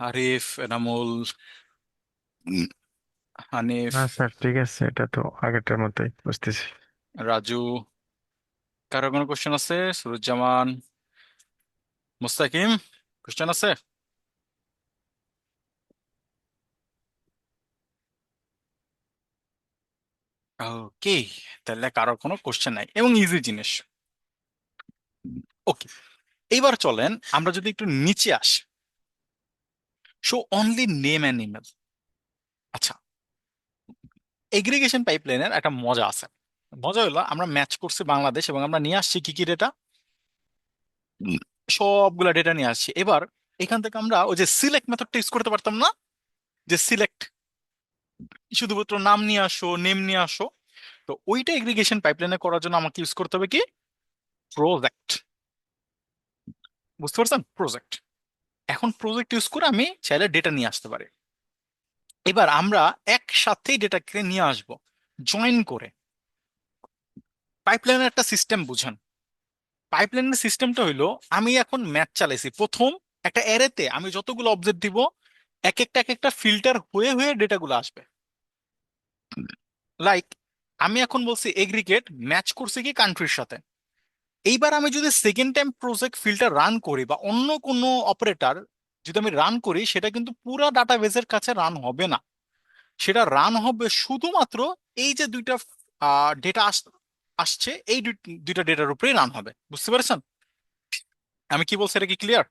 আরিফ, এনামুল, হানিফ, না স্যার, ঠিক আছে, এটা তো আগেরটার মতোই বুঝতেছি। রাজু, কারো কোনো কোশ্চেন আছে? সুরুজ্জামান, মুস্তাকিম, কোশ্চেন আছে? ওকে, তাহলে কারো কোনো কোশ্চেন নাই এবং ইজি জিনিস। ওকে, এইবার চলেন আমরা যদি একটু নিচে আসি, show only name and email. আচ্ছা, এগ্রিগেশন পাইপলাইনের একটা মজা আছে। মজা হলো আমরা ম্যাচ করছি বাংলাদেশ এবং আমরা নিয়ে আসছি কি কি ডেটা, সবগুলা ডেটা নিয়ে আসছি। এবার এখান থেকে আমরা ওই যে সিলেক্ট মেথডটা ইউজ করতে পারতাম না, যে সিলেক্ট শুধুমাত্র নাম নিয়ে আসো, নেম নিয়ে আসো। তো ওইটা এগ্রিগেশন পাইপলাইনে করার জন্য আমাকে ইউজ করতে হবে কি, প্রজেক্ট। বুঝতে পারছেন, প্রজেক্ট। এখন প্রজেক্ট ইউজ করে আমি চাইলে ডেটা নিয়ে আসতে পারি। এবার আমরা একসাথেই ডেটাকে নিয়ে আসব জয়েন করে। পাইপলাইনের একটা সিস্টেম বুঝেন। পাইপলাইনের সিস্টেমটা হইলো, আমি এখন ম্যাথ চালাইছি প্রথম একটা অ্যারেতে আমি যতগুলো অবজেক্ট দিব, এক একটা ফিল্টার হয়ে হয়ে ডেটাগুলো আসবে। লাইক আমি এখন বলছি এগ্রিগেট ম্যাচ করছে কি কান্ট্রির সাথে। এইবার আমি যদি second time project filter run করি বা অন্য কোনো অপারেটর যদি আমি রান করি, সেটা কিন্তু পুরা ডাটাবেসের কাছে রান হবে না। সেটা রান হবে শুধুমাত্র এই যে দুইটা ডেটা আসছে, এই দুইটা ডেটার উপরেই রান হবে। বুঝতে পেরেছেন আমি কি বলছি? এটা কি ক্লিয়ার?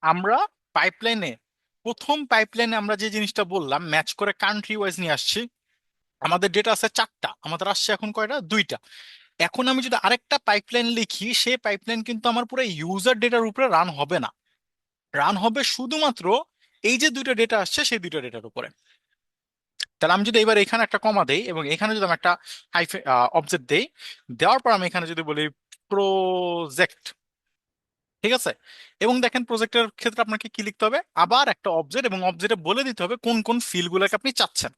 আমরা পাইপলাইনে, প্রথম পাইপলাইনে আমরা যে জিনিসটা বললাম ম্যাচ করে কান্ট্রি ওয়াইজ নিয়ে আসছি। আমাদের ডেটা আছে চারটা, আমাদের আসছে এখন কয়টা, দুইটা। এখন আমি যদি আরেকটা পাইপলাইন লিখি, সেই পাইপলাইন কিন্তু আমার পুরো ইউজার ডেটার উপরে রান হবে না, রান হবে শুধুমাত্র এই যে দুইটা ডেটা আসছে সেই দুইটা ডেটার উপরে। তাহলে আমি যদি এবার এখানে একটা কমা দেই এবং এখানে যদি আমি একটা হাইফে অবজেক্ট দেই, দেওয়ার পর আমি এখানে যদি বলি প্রজেক্ট, ঠিক আছে। এবং দেখেন প্রজেক্টের ক্ষেত্রে আপনাকে কি লিখতে হবে, আবার একটা অবজেক্ট, এবং অবজেক্টে বলে দিতে হবে কোন কোন ফিল্ডগুলোকে আপনি চাচ্ছেন।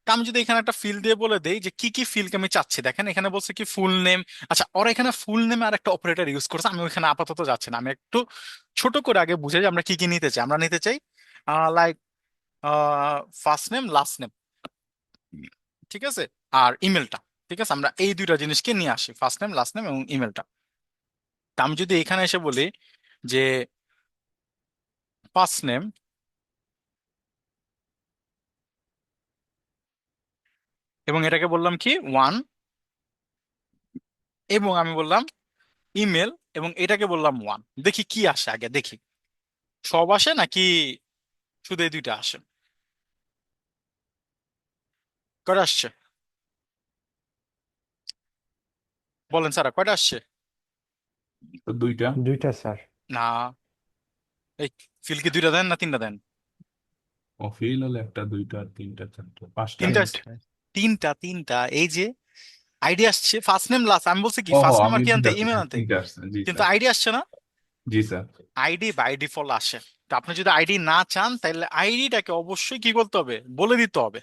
তা আমি যদি এখানে একটা ফিল্ড দিয়ে বলে দেই যে কি কি ফিল্ডকে আমি চাচ্ছি, দেখেন এখানে বলছে কি ফুল নেম। আচ্ছা, ওরা এখানে ফুল নেমে আর একটা অপারেটর ইউজ করছে, আমি ওইখানে আপাতত যাচ্ছি না। আমি একটু ছোট করে আগে বুঝাই যে আমরা কি কি নিতে চাই। আমরা নিতে চাই like first name, last name, ঠিক আছে, আর ইমেলটা। ঠিক আছে, আমরা এই দুইটা জিনিসকে নিয়ে আসি, ফার্স্ট নেম, লাস্ট নেম এবং ইমেলটা। তা আমি যদি এখানে এসে বলি যে ফার্স্ট নেম, এবং এটাকে বললাম কি ওয়ান, এবং আমি বললাম ইমেল এবং এটাকে বললাম ওয়ান, দেখি কি আসে, আগে দেখি সব আসে নাকি শুধু এই দুইটা আসে। কয়টা আসছে বলেন স্যার, কয়টা আসছে? তো দুইটা। দুইটা স্যার। না, এই ফিল কি দুইটা দেন না তিনটা দেন? ও ফেল হলে একটা, দুইটা, তিনটা, চারটা, পাঁচটা। তিনটা তিনটা। তিনটা তিনটা, এই যে আইডি আসছে ফার্স্ট নেম লাস্ট, আমি বলছি কি ও ফার্স্ট নেম আর আমি কি ঠিক আনতে, আছে, ইমেল হ্যাঁ, আনতে, তিনটা আসছে, জি কিন্তু স্যার। আইডি আসছে না। জি স্যার। আইডি বাই ডিফল্ট আসে। তো আপনি যদি আইডি না চান তাহলে আইডিটাকে অবশ্যই কি করতে হবে, বলে দিতে হবে।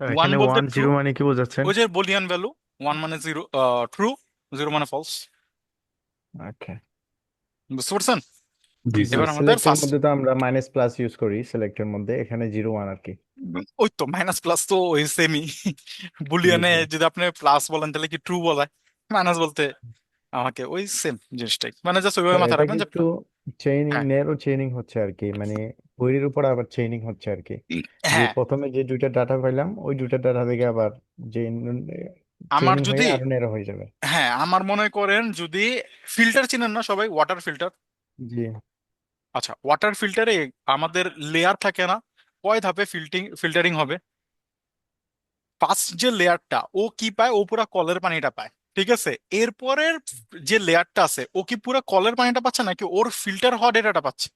ওয়ান এখানে বলতে ওয়ান ট্রু, জিরো মানে কি বোঝাচ্ছেন? ওই যে বুলিয়ান ভ্যালু। ওয়ান মানে জিরো, ট্রু, জিরো মানে ফলস। ওকে। বুঝতে পারছেন? জি জি, স্যার। এবার আমাদের সিলেক্টের ফার্স্ট, মধ্যে তো আমরা মাইনাস প্লাস ইউজ করি, সিলেক্টের মধ্যে এখানে জিরো ওয়ান আর কি। ওই তো মাইনাস প্লাস তো ওই সেমই। জি বুলিয়ানে স্যার। যদি আপনি প্লাস বলেন তাহলে কি ট্রু বলায়, মাইনাস বলতে আমাকে ওই সেম জিনিসটাই, মানে জাস্ট ওইভাবে স্যার, মাথায় এটা কি রাখবেন যে একটু চেইনিং, হ্যাঁ। নেরো চেইনিং হচ্ছে আর কি, মানে বইয়ের উপর আবার চেইনিং হচ্ছে আর কি। যে হ্যাঁ, প্রথমে যে দুইটা ডাটা পাইলাম, ওই দুইটা ডাটা থেকে আবার যে আমার চেইনিং হয়ে যদি, আরো নেরো হয়ে যাবে। হ্যাঁ আমার মনে করেন যদি ফিল্টার চিনেন না সবাই, ওয়াটার ফিল্টার। জি। আচ্ছা, ওয়াটার ফিল্টারে আমাদের লেয়ার থাকে না, কয় ধাপে ফিল্টারিং হবে? ফার্স্ট যে লেয়ারটা ও কি পায়, ও পুরা কলের পানিটা পায়, ঠিক আছে। এরপরের যে লেয়ারটা আছে ও কি পুরা কলের পানিটা পাচ্ছে নাকি ওর ফিল্টার হওয়া ডেটাটা পাচ্ছে,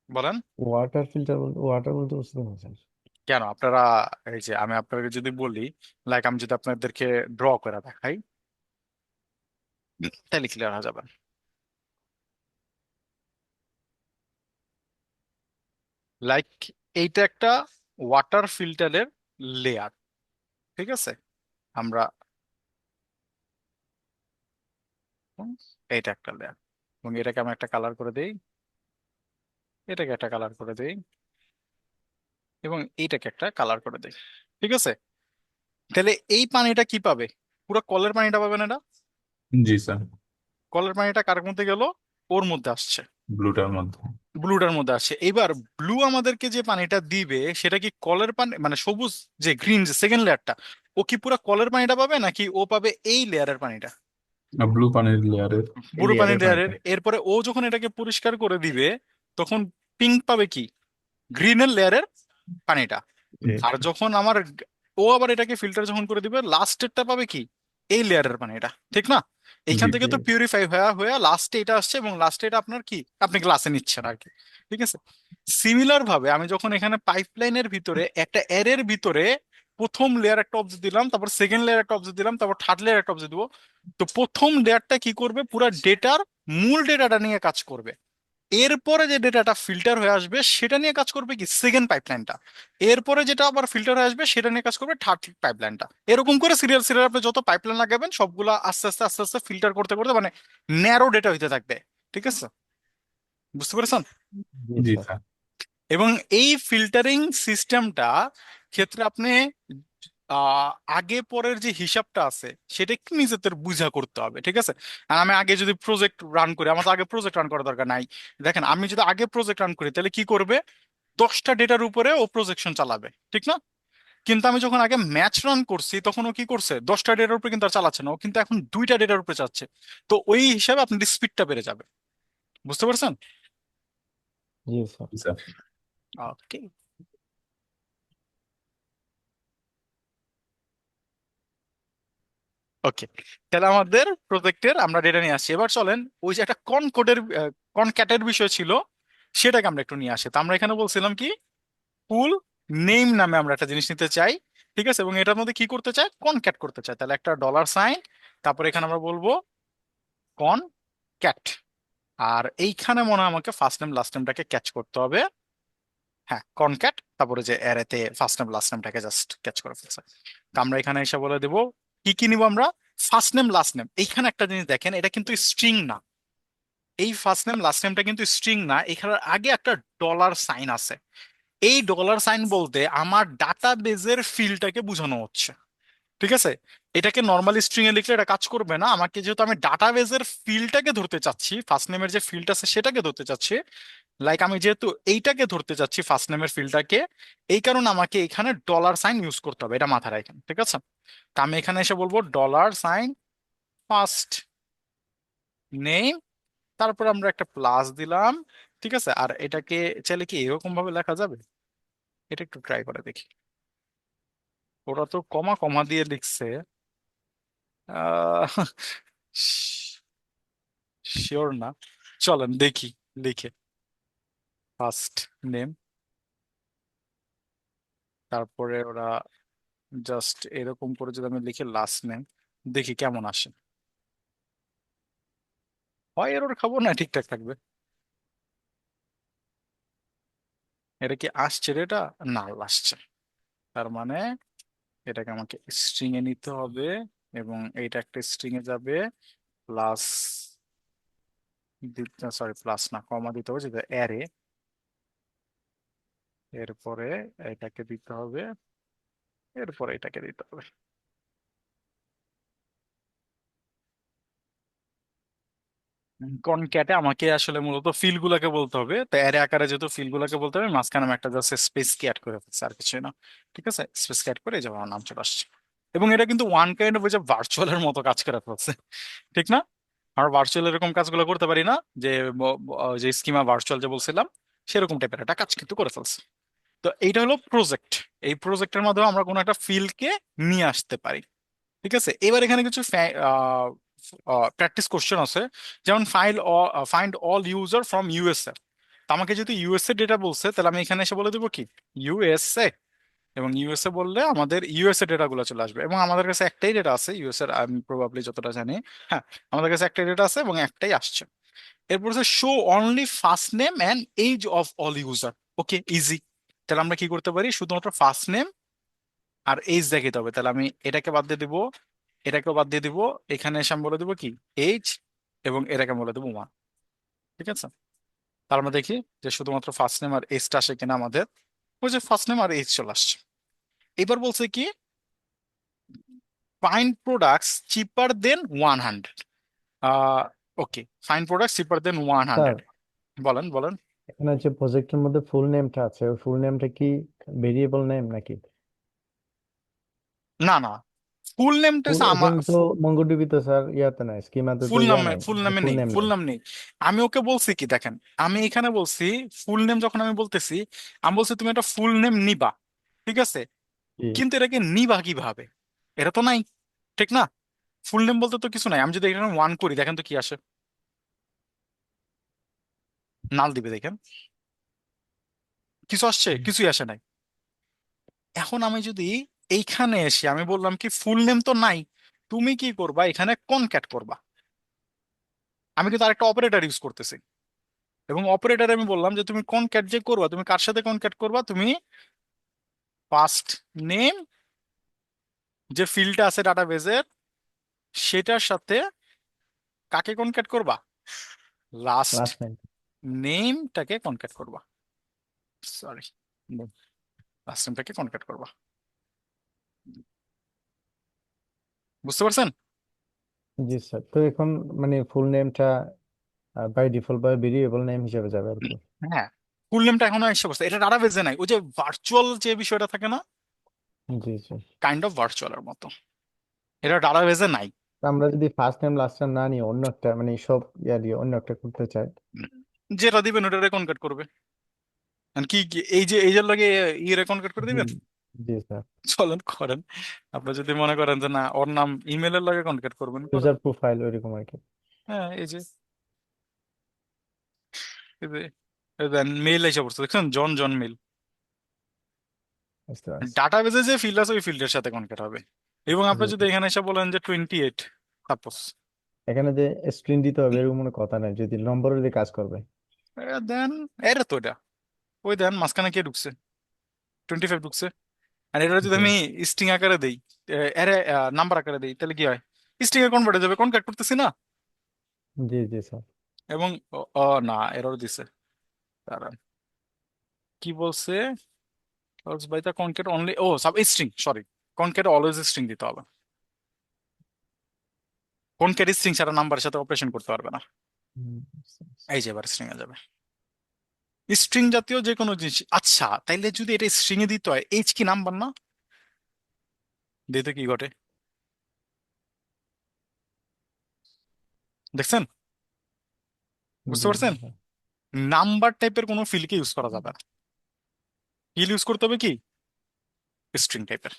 বলেন। ওয়াটার বলতে বুঝতে পারছেন? কেন আপনারা, এই যে আমি আপনাকে যদি বলি, লাইক আমি যদি আপনাদেরকে ড্র করে দেখাই, তাহলে ক্লিয়ার হয়ে যাবে। লাইক এইটা একটা ওয়াটার ফিল্টারের লেয়ার, ঠিক আছে। আমরা এইটা একটা লেয়ার, এবং এটাকে আমি একটা কালার করে দেই, এটাকে একটা কালার করে দেই, এবং এইটাকে একটা কালার করে দেই, ঠিক আছে। তাহলে এই পানিটা কি পাবে, পুরো কলের পানিটা পাবে না এটা। জি স্যার। কলের পানিটা কার মধ্যে গেল, ওর মধ্যে আসছে, ব্লুটার মধ্যে। ব্লুটার মধ্যে আসছে। এবার ব্লু আমাদেরকে যে পানিটা দিবে সেটা কি কলের পানি, মানে সবুজ যে গ্রিন যে সেকেন্ড লেয়ারটা, ও কি পুরো কলের পানিটা পাবে নাকি ও পাবে এই লেয়ারের পানিটা, ব্লু পানির লেয়ারের। ব্লু পানির লেয়ারের লেয়ারের। পানিটা। এরপরে ও যখন এটাকে পরিষ্কার করে দিবে তখন পিঙ্ক পাবে কি, গ্রিনের লেয়ারের পানিটা। জি আর যখন আমার ও আবার এটাকে ফিল্টার যখন করে দিবে লাস্টেরটা পাবে কি, এই লেয়ারের পানিটা, ঠিক না। এইখান জি থেকে তো পিউরিফাই হয়ে হয়ে লাস্টে এটা আসছে, এবং লাস্টে এটা আপনার কি, আপনি গ্লাসে নিচ্ছেন আর কি, ঠিক আছে। সিমিলার ভাবে আমি যখন এখানে পাইপলাইনের ভিতরে একটা এরের ভিতরে প্রথম লেয়ার একটা অবজেক্ট দিলাম, তারপর সেকেন্ড লেয়ার একটা অবজেক্ট দিলাম, তারপর থার্ড লেয়ার একটা অবজেক্ট দিব, তো প্রথম লেয়ারটা কি করবে, পুরো ডেটার মূল ডেটাটা নিয়ে কাজ করবে। এরপরে যে ডেটাটা ফিল্টার হয়ে আসবে সেটা নিয়ে কাজ করবে কি সেকেন্ড পাইপলাইনটা। এরপরে যেটা আবার ফিল্টার হয়ে আসবে সেটা নিয়ে কাজ করবে থার্ড পাইপলাইনটা। এরকম করে সিরিয়াল সিরিয়াল আপনি যত পাইপলাইন লাগাবেন সবগুলা আস্তে আস্তে আস্তে আস্তে ফিল্টার করতে করতে মানে ন্যারো ডেটা হইতে থাকবে, ঠিক আছে। বুঝতে পেরেছেন? জি জি স্যার। স্যার। এবং এই ফিল্টারিং সিস্টেমটা ক্ষেত্রে আপনি আহ আগে পরের যে হিসাবটা আছে সেটা একটু নিজেদের বুঝা করতে হবে, ঠিক আছে। আর আমি আগে যদি প্রজেক্ট রান করি, আমার তো আগে প্রজেক্ট রান করার দরকার নাই। দেখেন আমি যদি আগে প্রজেক্ট রান করি তাহলে কি করবে, 10টা ডেটার উপরে ও প্রজেকশন চালাবে, ঠিক না। কিন্তু আমি যখন আগে ম্যাচ রান করছি তখন ও কি করছে, 10টা ডেটার উপরে কিন্তু আর চালাচ্ছে না, ও কিন্তু এখন 2টা ডেটার উপরে চাচ্ছে। তো ওই হিসাবে আপনার স্পিডটা বেড়ে যাবে, বুঝতে পারছেন? জি স্যার। জি স্যার। ওকে, ওকে। তাহলে আমাদের প্রজেক্টের আমরা ডেটা নিয়ে আসছি। এবার চলেন ওই যে একটা কনক্যাটের বিষয় ছিল সেটাকে আমরা একটু নিয়ে আসি। তো আমরা এখানে বলছিলাম কি, ফুল নেম নামে আমরা একটা জিনিস নিতে চাই, ঠিক আছে। এবং এটার মধ্যে কি করতে চাই, কনক্যাট করতে চাই। তাহলে একটা ডলার সাইন, তারপর এখানে আমরা বলবো কনক্যাট। আর এইখানে মনে হয় আমাকে ফার্স্ট নেম লাস্ট নেমটাকে ক্যাচ করতে হবে। হ্যাঁ, কনক্যাট, তারপরে যে অ্যারেতে ফার্স্ট নেম লাস্ট নেমটাকে জাস্ট ক্যাচ করে ফেলছে। তো আমরা এখানে এসে বলে দেবো কি কি নিব আমরা, ফার্স্ট নেম লাস্ট নেম। এইখানে একটা জিনিস দেখেন, এটা কিন্তু স্ট্রিং না, এই ফার্স্ট নেম লাস্ট নেমটা কিন্তু স্ট্রিং না, এখানে আগে একটা ডলার সাইন আছে। এই ডলার সাইন বলতে আমার ডাটা বেজের ফিল্ডটাকে বোঝানো হচ্ছে, ঠিক আছে। এটাকে নর্মালি স্ট্রিং এ লিখলে এটা কাজ করবে না, আমাকে যেহেতু আমি ডাটাবেজের ফিল্ডটাকে ধরতে চাচ্ছি, ফার্স্ট নেমের যে ফিল্ড আছে সেটাকে ধরতে চাচ্ছি, লাইক আমি যেহেতু এইটাকে ধরতে চাচ্ছি ফার্স্ট নেমের ফিল্ডটাকে, এই কারণে আমাকে এখানে ডলার সাইন ইউজ করতে হবে, এটা মাথায় রাখেন, ঠিক আছে। তো আমি এখানে এসে বলবো ডলার সাইন ফার্স্ট নেম, তারপর আমরা একটা প্লাস দিলাম, ঠিক আছে। আর এটাকে চাইলে কি এরকম ভাবে লেখা যাবে, এটা একটু ট্রাই করে দেখি। ওরা তো কমা কমা দিয়ে লিখছে, আহ শিওর না, চলেন দেখি লিখে। ফার্স্ট নেম, তারপরে ওরা জাস্ট এরকম করে যদি আমি লিখি লাস্ট নেম, দেখি কেমন আসে। হয় এরর খাবো না ঠিকঠাক থাকবে। এটা কি আসছে রে, এটা না আসছে, তার মানে এটাকে আমাকে স্ট্রিং এ নিতে হবে, এবং এইটা একটা স্ট্রিং এ যাবে, প্লাস, সরি প্লাস না, কমা দিতে হবে যেটা অ্যারে, এরপরে এটাকে দিতে হবে, এরপরে এটাকে দিতে হবে। কনক্যাটে আমাকে আসলে মূলত ফিল গুলাকে বলতে হবে, তো অ্যারে আকারে যেহেতু ফিল গুলাকে বলতে হবে, মাঝখানে আমি একটা জাস্ট স্পেস কি অ্যাড করে ফেলছি, আর কিছু না, ঠিক আছে। স্পেস কি অ্যাড করে এই যে আমার নাম চলে আসছে। এবং এটা কিন্তু ওয়ান কাইন্ড অফ যে ভার্চুয়ালের মতো কাজ করে ফেলছে, ঠিক না। আমরা ভার্চুয়াল এরকম কাজগুলো করতে পারি না, যে যে স্কিমা ভার্চুয়াল যে বলছিলাম সেরকম টাইপের একটা কাজ কিন্তু করে ফেলছে। তো এইটা হলো প্রজেক্ট। এই প্রজেক্টের মাধ্যমে আমরা কোনো একটা ফিল্ডকে নিয়ে আসতে পারি। ঠিক আছে, এবার এখানে কিছু প্র্যাকটিস কোশ্চেন আছে, যেমন find all user from USA. তো আমাকে যদি ইউএসএ ডেটা বলছে, তাহলে আমি এখানে এসে বলে দেবো কি ইউএসএ, এবং ইউএসএ বললে আমাদের ইউএসএ ডেটা গুলো চলে আসবে। এবং আমাদের কাছে একটাই ডেটা আছে ইউএসএ, আমি প্রবাবলি যতটা জানি। হ্যাঁ, আমাদের কাছে একটাই ডেটা আছে এবং একটাই আসছে। এরপর হচ্ছে show only first name and age of all user. Okay, easy. তাহলে আমরা কি করতে পারি, শুধুমাত্র ফার্স্ট নেম আর এজ দেখাতে হবে। তাহলে আমি এটাকে বাদ দিয়ে দিব, এটাকেও বাদ দিয়ে দিব, এখানে এসে আমি বলে দেবো কি এজ, এবং এটাকে আমি বলে দেবো 1। ঠিক আছে, তার আমরা দেখি যে শুধুমাত্র ফার্স্ট নেম আর এজটা আসে কিনা আমাদের। ওই যে ফার্স্ট নেম আর এজ চলে আসছে। এবার বলছে কি ফাইন্ড প্রোডাক্টস চিপার দেন 100। ওকে, ফাইন্ড প্রোডাক্টস চিপার দেন ওয়ান স্যার, হান্ড্রেড বলেন বলেন। এখানে হচ্ছে প্রজেক্টের মধ্যে ফুল নেমটা আছে, ওই ফুল নেমটা কি ভেরিয়েবল নেম নাকি? না না, ফুল নেমটা ফুল আমার এখানে তো MongoDB তো স্যার ইয়াতে নাই, স্কিমাতে তো ফুল ইয়া নামে নাই, ফুল নামে ফুল নেই, নেম ফুল নেই। নাম নেই। আমি ওকে বলছি কি দেখেন, আমি এখানে বলছি ফুল নেম, যখন আমি বলতেছি আমি বলছি তুমি একটা ফুল নেম নিবা, ঠিক আছে, জি কিন্তু এটাকে নিবা কিভাবে, এটা তো নাই, ঠিক না? ফুল নেম বলতে তো কিছু নাই। আমি যদি এখানে 1 করি, দেখেন তো কি আসে, নাল দিবে, দেখেন কিছু আসছে, কিছুই আসে নাই। এখন আমি যদি এইখানে এসে আমি বললাম কি ফুল নেম তো নাই, তুমি কি করবা, এখানে কনক্যাট করবা। আমি কিন্তু আরেকটা অপারেটর ইউজ করতেছি, এবং অপারেটর আমি বললাম যে তুমি কনক্যাট যে করবা, তুমি কার সাথে কনক্যাট করবা, তুমি ফার্স্ট নেম যে ফিল্ডটা আছে ডাটাবেজের সেটার সাথে কাকে কনক্যাট করবা, লাস্ট লাস্ট নেম। নেমটাকে কনক্যাট করবা। সরি, লাস্ট নেমটাকে কনক্যাট করবা। বুঝতে পারছেন? জি স্যার, তো এখন মানে ফুল নেমটা বাই ডিফল্ট বা ভেরিয়েবল নেম হিসেবে যাবে আর কি। হ্যাঁ, ফুল নেমটা এখনো এসে বসছে, এটা ডাটাবেজে নাই। ওই যে ভার্চুয়াল যে বিষয়টা থাকে না, জি জি। কাইন্ড অফ ভার্চুয়ালের মতো, এটা ডাটাবেজে নাই। তো আমরা যদি ফার্স্ট নেম লাস্ট নেম না নিয়ে অন্য একটা মানে সব ইয়া দিয়ে অন্য একটা করতে চাই। যেটা দিবেন ওটা রেকনকেট করবে। আর এই যে লাগে রেকনকেট করে জি দিবেন। জি স্যার। চলেন করেন। আপনি যদি মনে করেন যে না ওর নাম ইমেলের লাগে কনকেট করবেন, করেন। ইউজার প্রোফাইল ওইরকম আর কি। হ্যাঁ, এই যে মেইল এসে পড়ছে, দেখছেন, জন জন মেইল। বুঝতে পারছি। ডাটাবেজে যে ফিল্ড আছে ওই ফিল্ডের সাথে কনকেট হবে। এবং আপনি জি যদি জি। এখানে এসে বলেন যে 28 সাপোজ, এখানে যে স্ক্রিন দিতে হবে এরকম কোনো কথা নাই, যদি নম্বর দিয়ে কাজ করবে। দেন এর তো এটা, ওই দেন মাঝখানে কে ঢুকছে, 25 ঢুকছে। আর এটা যদি জি আমি স্ট্রিং আকারে দেই, এর নাম্বার আকারে দেই, তাহলে কি হয়, স্ট্রিং এ কনভার্ট হয়ে যাবে, কনক্যাট করতেছি না। জি জি স্যার। এবং না, এরর দিছে, দাঁড়ান, কি বলছে, else by the concat only, ও substring, sorry, concat always string দিতে হবে। কনক্যাট স্ট্রিং ছাড়া নাম্বারের সাথে অপারেশন করতে পারবে না। বুঝতে পারছি। এই যে এবার স্ট্রিং এ যাবে, স্ট্রিং জাতীয় যে কোনো জিনিস। আচ্ছা, তাইলে যদি এটা স্ট্রিং এ দিতে হয়, এইচ কি নাম্বার না, দিতে কি ঘটে, দেখছেন? বুঝতে জি পারছেন? স্যার। নাম্বার টাইপের কোনো ফিল্ডকে ইউজ করা যাবে না, ফিল ইউজ করতে হবে কি স্ট্রিং টাইপের,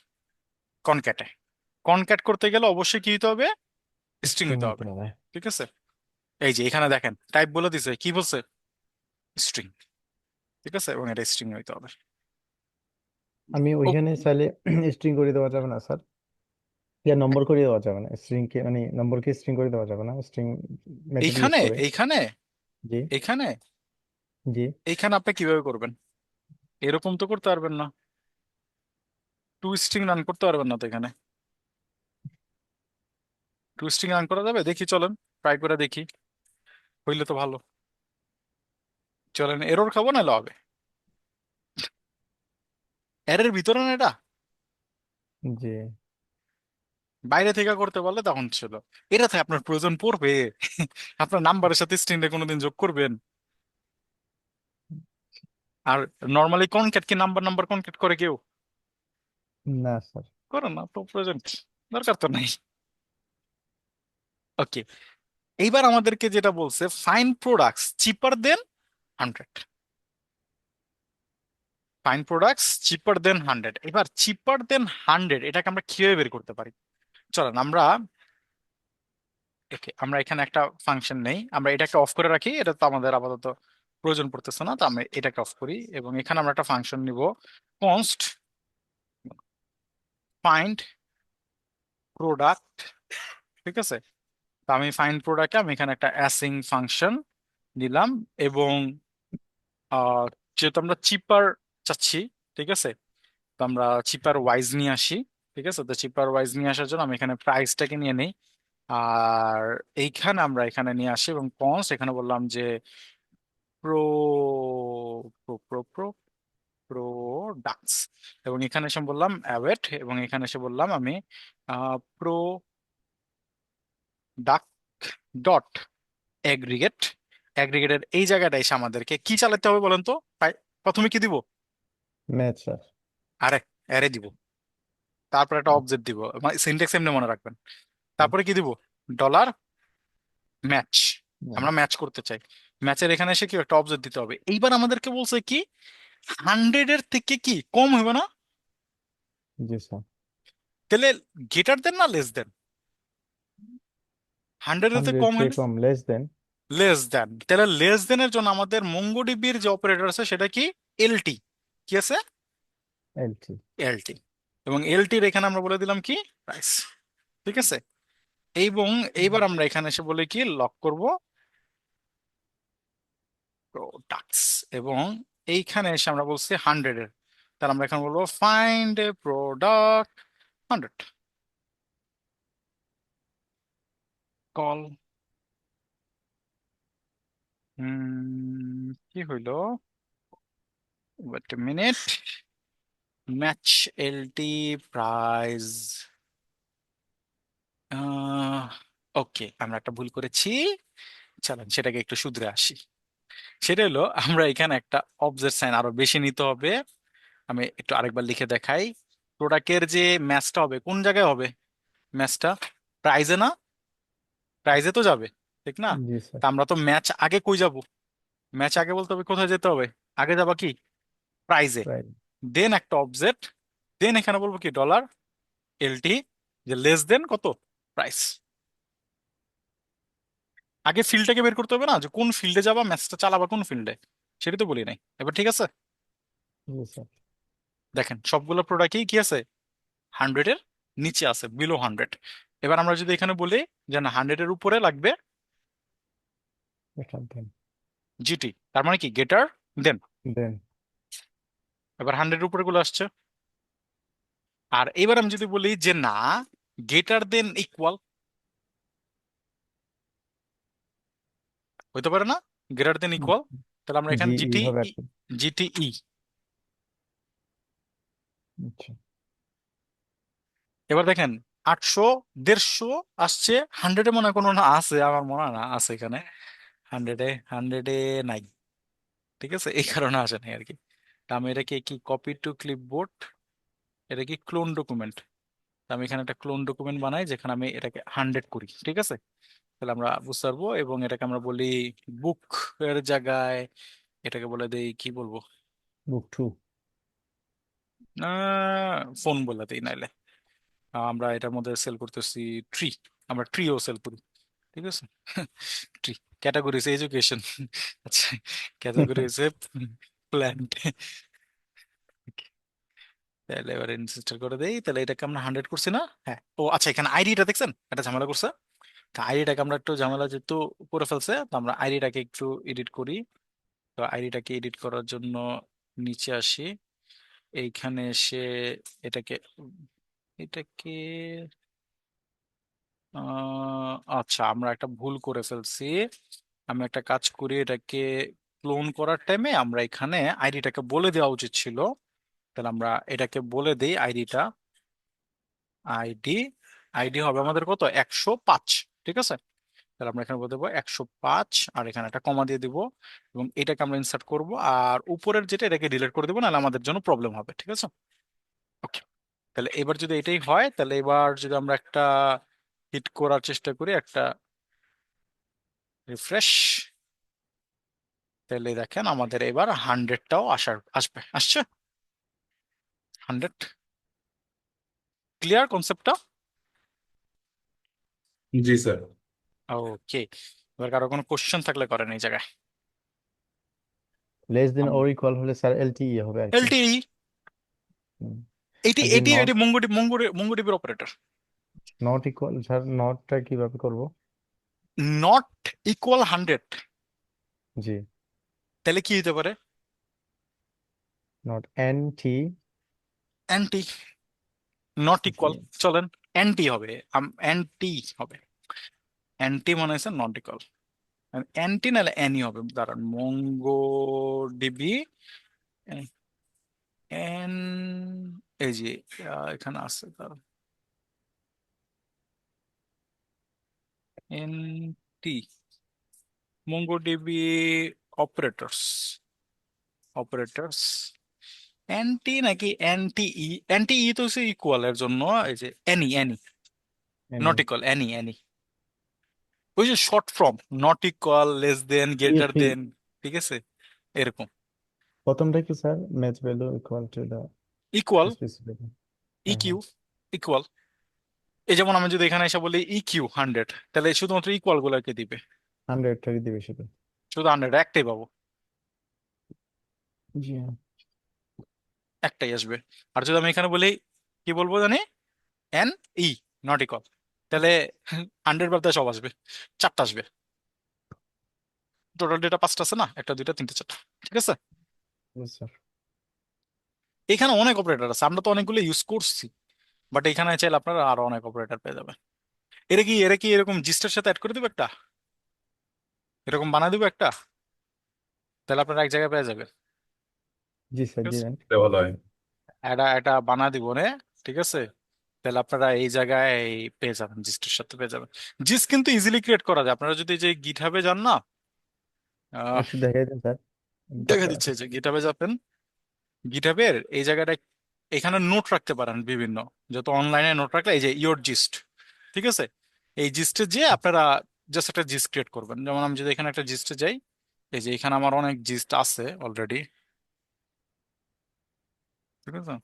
কনক্যাটে। কনক্যাট করতে গেলে অবশ্যই কি দিতে হবে, স্ট্রিং স্ট্রিং দিতে হতে হবে। হবে। ঠিক আছে, এই যে এখানে দেখেন টাইপ বলে দিছে, কি বলছে, স্ট্রিং। ঠিক আছে, এবং এটা স্ট্রিং হইতে হবে। আমি ও, ওইখানে চাইলে স্ট্রিং করে দেওয়া যাবে না স্যার? ইয়া নম্বর করে দেওয়া যাবে না, স্ট্রিং কে মানে নম্বরকে স্ট্রিং করে দেওয়া যাবে না স্ট্রিং মেথড ইউজ এইখানে করে? এইখানে জি এইখানে জি। এইখানে আপনি কিভাবে করবেন, এরকম তো করতে পারবেন না, টু স্ট্রিং রান করতে পারবেন না তো এখানে। টু স্ট্রিং রান করা যাবে, দেখি চলেন, ট্রাই করে দেখি, হইলে তো ভালো। চলেন, এরর খাবো নাহলে হবে, এরের ভিতরে না এটা, জি বাইরে থেকে করতে পারলে তখন ছিল। এটা থেকে আপনার প্রয়োজন পড়বে, আপনার নাম্বারের সাথে স্ট্রিংটা কোনোদিন যোগ করবেন? আর নর্মালি কনক্যাট কি নাম্বার নাম্বার কনক্যাট করে কেউ, না স্যার। করে না তো, প্রয়োজন কি? দরকার তো নাই। ওকে, এইবার আমাদেরকে যেটা বলছে ফাইন প্রোডাক্টস চিপার দেন 100। ফাইন প্রোডাক্টস চিপার দেন 100। এবার চিপার দেন 100 এটাকে আমরা কিভাবে বের করতে পারি? চলেন আমরা এখানে একটা ফাংশন নেই, আমরা এটাকে অফ করে রাখি, এটা তো আমাদের আপাতত প্রয়োজন পড়তেছে না, তো আমি এটাকে অফ করি এবং এখানে আমরা একটা ফাংশন নিব কনস্ট ফাইন্ড প্রোডাক্ট। ঠিক আছে, তো আমি ফাইন্ড প্রোডাক্টে আমি এখানে একটা অ্যাসিং ফাংশন দিলাম এবং আহ, যেহেতু আমরা চিপার চাচ্ছি, ঠিক আছে, তো আমরা চিপার ওয়াইজ নিয়ে আসি। ঠিক আছে, তো চিপার ওয়াইজ নিয়ে আসার জন্য আমি এখানে প্রাইসটাকে নিয়ে নিই, আর এইখানে আমরা এখানে নিয়ে আসি এবং কনস্ট এখানে বললাম যে pro pro pro pro products, এবং এখানে এসে বললাম অ্যাওয়েট, এবং এখানে এসে বললাম আমি প্রোডাক্ট ডট এগ্রিগেট। এগ্রিগেটের এই জায়গাটা এসে আমাদেরকে কি চালাতে হবে বলেন তো? প্রথমে কি দিব? Match sir. আরে অ্যারে দিব, তারপর একটা অবজেক্ট দিব, সিনট্যাক্স এমনি মনে রাখবেন। তারপরে কি দিব? Dollar match. আমরা ম্যাচ করতে চাই, ম্যাচের এখানে এসে কি একটা অবজেক্ট দিতে হবে। এইবার আমাদেরকে বলছে কি 100 এর থেকে কি কম হবে না? জি স্যার। তাহলে গ্রেটার দেন না লেস দেন? 100 এর থেকে 100 কম থেকে হলে কম, লেস দেন। Less than. তাহলে লেস দেনের জন্য আমাদের মঙ্গোডিবির যে অপারেটর আছে সেটা কি? এলটি। কি আছে? এলটি। এলটি। এবং এলটির এখানে আমরা বলে দিলাম কি? প্রাইস। ঠিক আছে, এবং এইবার আমরা এখানে এসে বলে কি লক করব প্রোডাক্টস, এবং এইখানে এসে আমরা বলছি 100 এর, তাহলে আমরা এখানে বলবো ফাইন্ড এ প্রোডাক্ট 100 কল। কি হইলো? Wait a minute, match LT price. Okay, আমরা একটা ভুল করেছি, চলেন সেটাকে একটু শুধরে আসি। সেটা হলো আমরা এখানে একটা অবজেক্ট সাইন আরো বেশি নিতে হবে। আমি একটু আরেকবার লিখে দেখাই। প্রোডাক্টের যে ম্যাচটা হবে কোন জায়গায় হবে? ম্যাচটা প্রাইজে না? প্রাইজে তো যাবে, ঠিক না? জি স্যার। তা আমরা তো ম্যাচ আগে কই যাব? ম্যাচ আগে বলতে হবে কোথায় যেতে হবে? আগে যাবা কি? প্রাইজে। প্রাইস। দেন একটা অবজেক্ট, দেন এখানে বলবো কি ডলার এলটি, যে লেস দেন কত? প্রাইস। আগে ফিল্ডটাকে বের করতে হবে না, যে কোন ফিল্ডে যাবা, ম্যাচটা চালাবা কোন ফিল্ডে, সেটা তো বলি নাই। এবার ঠিক আছে, জি স্যার। দেখেন সবগুলো প্রোডাক্টই কি আছে? 100 এর নিচে আছে, বিলো 100। এবার আমরা যদি এখানে বলি যে না 100 এর উপরে লাগবে এটা দেন। জিটি, তার মানে কি গেটার দেন। দেন। এবার 100 এর উপরে গুলো আসছে। আর এবার আমি যদি বলি যে না গেটার দেন ইকুয়াল, হইতে পারে না? গ্রেটার দেন ইকুয়াল, তাহলে আমরা এখানে জিই জিটি, হবে আর কি। জিটিই। আচ্ছা। এবার দেখেন 800, 150 আসছে, 100-এ মনে হয় কোনো না আছে, আমার মনে হয় না আছে এখানে। 100-এ নাই, ঠিক আছে, এই কারণে আসে নাই আর কি। তা আমি এটাকে কি কপি টু ক্লিপবোর্ড, এটা কি ক্লোন ডকুমেন্ট, আমি এখানে একটা ক্লোন ডকুমেন্ট বানাই যেখানে আমি এটাকে 100 করি। ঠিক আছে, তাহলে আমরা বুঝতে পারবো, এবং এটাকে আমরা বলি বুক এর জায়গায় এটাকে বলে দেই কি বলবো, বুক টু। ফোন বলে দিই নাইলে। আমরা এটার মধ্যে সেল করতেছি ট্রি, আমরা ট্রিও সেল করি। ঠিক আছে, ট্রি। ক্যাটাগরি হচ্ছে এডুকেশন, আচ্ছা, ক্যাটাগরি হচ্ছে প্ল্যান্ট। তাহলে এবার ইনস্টল করে দেই, তাহলে এটাকে আমরা 100 করছি না? হ্যাঁ, ও আচ্ছা, এখানে আইডিটা দেখছেন এটা ঝামেলা করছে। তা আইডিটাকে আমরা একটু ঝামেলা যেহেতু করে ফেলছে, তো আমরা আইডিটাকে একটু এডিট করি। তো আইডিটাকে এডিট করার জন্য নিচে আসি, এইখানে এসে এটাকে এটাকে আচ্ছা, আমরা একটা ভুল করে ফেলছি। আমি একটা কাজ করি, এটাকে ক্লোন করার টাইমে আমরা এখানে আইডিটাকে বলে দেওয়া উচিত ছিল। তাহলে আমরা এটাকে বলে দেই আইডিটা, আইডি, আইডি হবে আমাদের কত? 105। ঠিক আছে, তাহলে আমরা এখানে বলে দেবো 105, আর এখানে একটা কমা দিয়ে দিব, এবং এটাকে আমরা ইনসার্ট করব, আর উপরের যেটা এটাকে ডিলিট করে দেবো, নাহলে আমাদের জন্য প্রবলেম হবে। ঠিক আছে, ওকে। তাহলে এবার যদি এটাই হয়, তাহলে এবার যদি আমরা একটা হিট করার চেষ্টা করি, একটা রিফ্রেশ, তাহলে দেখেন আমাদের এবার 100টাও আসবে, আসছে। 100 ক্লিয়ার কনসেপ্টটা? জি স্যার। ওকে, এবার কারো কোনো কোশ্চেন থাকলে করেন এই জায়গায়। লেস দেন অর ইকুয়াল হলে স্যার এলটিই হবে আর কি। এলটিই, হুম। এটি আর যে এটি নট এটি মঙ্গোডিবির অপারেটর। নট ইকুয়াল স্যার, নটটা কিভাবে করব? নট ইকুয়াল 100, জি, তাহলে কি হতে পারে? Not N T anti. Not G equal, চলেন অ্যান্টি হবে, অ্যান্টি হবে। অ্যান্টি মনে হয়েছে নট ইকুয়াল, অ্যান্টি নাহলে অ্যানি হবে। দাঁড়ান, মঙ্গো ডিবি এন, এই যে এখানে আছে, দাঁড়ান, N T, MongoDB operators, operators anti নাকি অ্যান্টি ই? অ্যান্টি ই তো হচ্ছে ইকুয়াল এর জন্য, এই যে NE, NE not equal, NE NE, ওই যে short form, not equal, less than, greater EFP. Than, ঠিক আছে, এরকম। প্রথমটা কি স্যার? Match value equal to the equal, specific. EQ, equal. এই যেমন আমি যদি এখানে এসে বলি ইকিউ 100, তাহলে শুধুমাত্র ইকুয়াল গুলাকে দিবে, 100টাকে দিবে শুধু। শুধু 100 একটাই পাবো, জি হ্যাঁ। একটাই আসবে। আর যদি আমি এখানে বলি, কি বলবো জানি, এন ই নট ইকুয়াল, তাহলে 100 বাদ দিয়ে সব আসবে, চারটা আসবে। টোটাল ডেটা 5টা আছে না, একটা দুইটা তিনটা চারটা, ঠিক আছে। Yes, sir. এখানে অনেক অপারেটর আছে, আমরা তো অনেকগুলো ইউজ করছি, বাট এখানে চাইলে আপনারা আরো অনেক অপারেটর পেয়ে যাবেন। এরা কি এরকম জিস্টের সাথে অ্যাড করে দেবো একটা, এরকম বানায় দেবো একটা, তাহলে আপনারা এক জায়গায় পেয়ে যাবেন। জি স্যার, ঠিক আছে, দিবেন। ভালো হয়। এটা এটা বানা দিব নে, ঠিক আছে। তাহলে আপনারা এই জায়গায় পেয়ে যাবেন, জিস্টের সাথে পেয়ে যাবেন। জিস কিন্তু ইজিলি ক্রিয়েট করা যায়, আপনারা যদি যে গিটহাবে যান না, আহ, একটু দেখাই দেন স্যার। দেখা দরকার দিচ্ছে আছে। যে গিটহাবে যাবেন, গিটহাবের এই জায়গাটা, এখানে নোট রাখতে পারেন বিভিন্ন, যত অনলাইনে নোট রাখলে এই যে ইয়োর জিস্ট, ঠিক আছে। এই জিস্টে যে আপনারা জাস্ট একটা জিস্ট ক্রিয়েট করবেন। যেমন আমি যদি এখানে একটা জিস্টে যাই, এই যে এখানে আমার অনেক জিস্ট আছে অলরেডি, ঠিক আছে।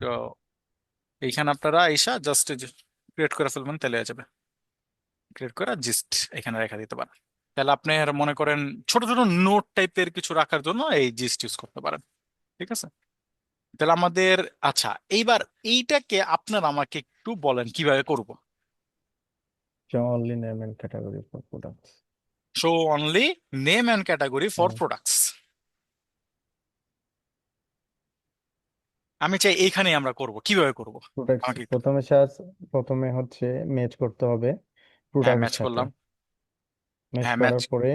তো এইখানে আপনারা এইসা জাস্ট ক্রিয়েট করে ফেলবেন, তাহলে হয়ে যাবে। ক্রিয়েট করে জিস্ট এখানে রেখে দিতে পারেন। তাহলে আপনি আর মনে করেন ছোট ছোট নোট টাইপের কিছু রাখার জন্য এই জিস্ট ইউজ করতে পারেন, ঠিক আছে। তাহলে আমাদের, আচ্ছা, এইবার এইটাকে আপনারা আমাকে একটু বলেন কিভাবে করব। Show only name and category for products. Show only name and category for হ্যাঁ, প্রোডাক্টস, আমি চাই এইখানেই আমরা করব, কিভাবে করব products আমাকে একটু। প্রথমে স্যার, প্রথমে হচ্ছে ম্যাচ করতে হবে হ্যাঁ, প্রোডাক্টের ম্যাচ সাথে। করলাম। ম্যাচ হ্যাঁ, ম্যাচ, করার পরে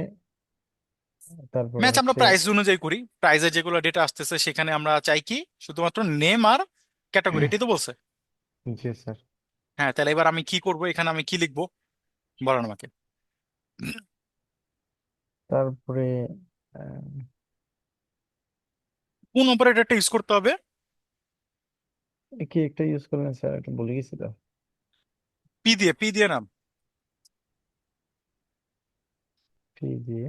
তারপরে ম্যাচ আমরা হচ্ছে। প্রাইস অনুযায়ী করি, প্রাইসে যেগুলো ডেটা আসতেছে সেখানে আমরা চাই কি শুধুমাত্র নেম আর ক্যাটাগরি, এটাই তো বলছে। জি স্যার। হ্যাঁ, তাহলে এবার আমি কি করব, এখানে আমি কি লিখবো বলেন আমাকে। তারপরে আহ, কোন অপারেটরটা ইউজ করতে হবে? কি একটা ইউজ করলেন স্যার, এটা ভুলে গেছি তো। পি দিয়ে নাম। পি দিয়ে।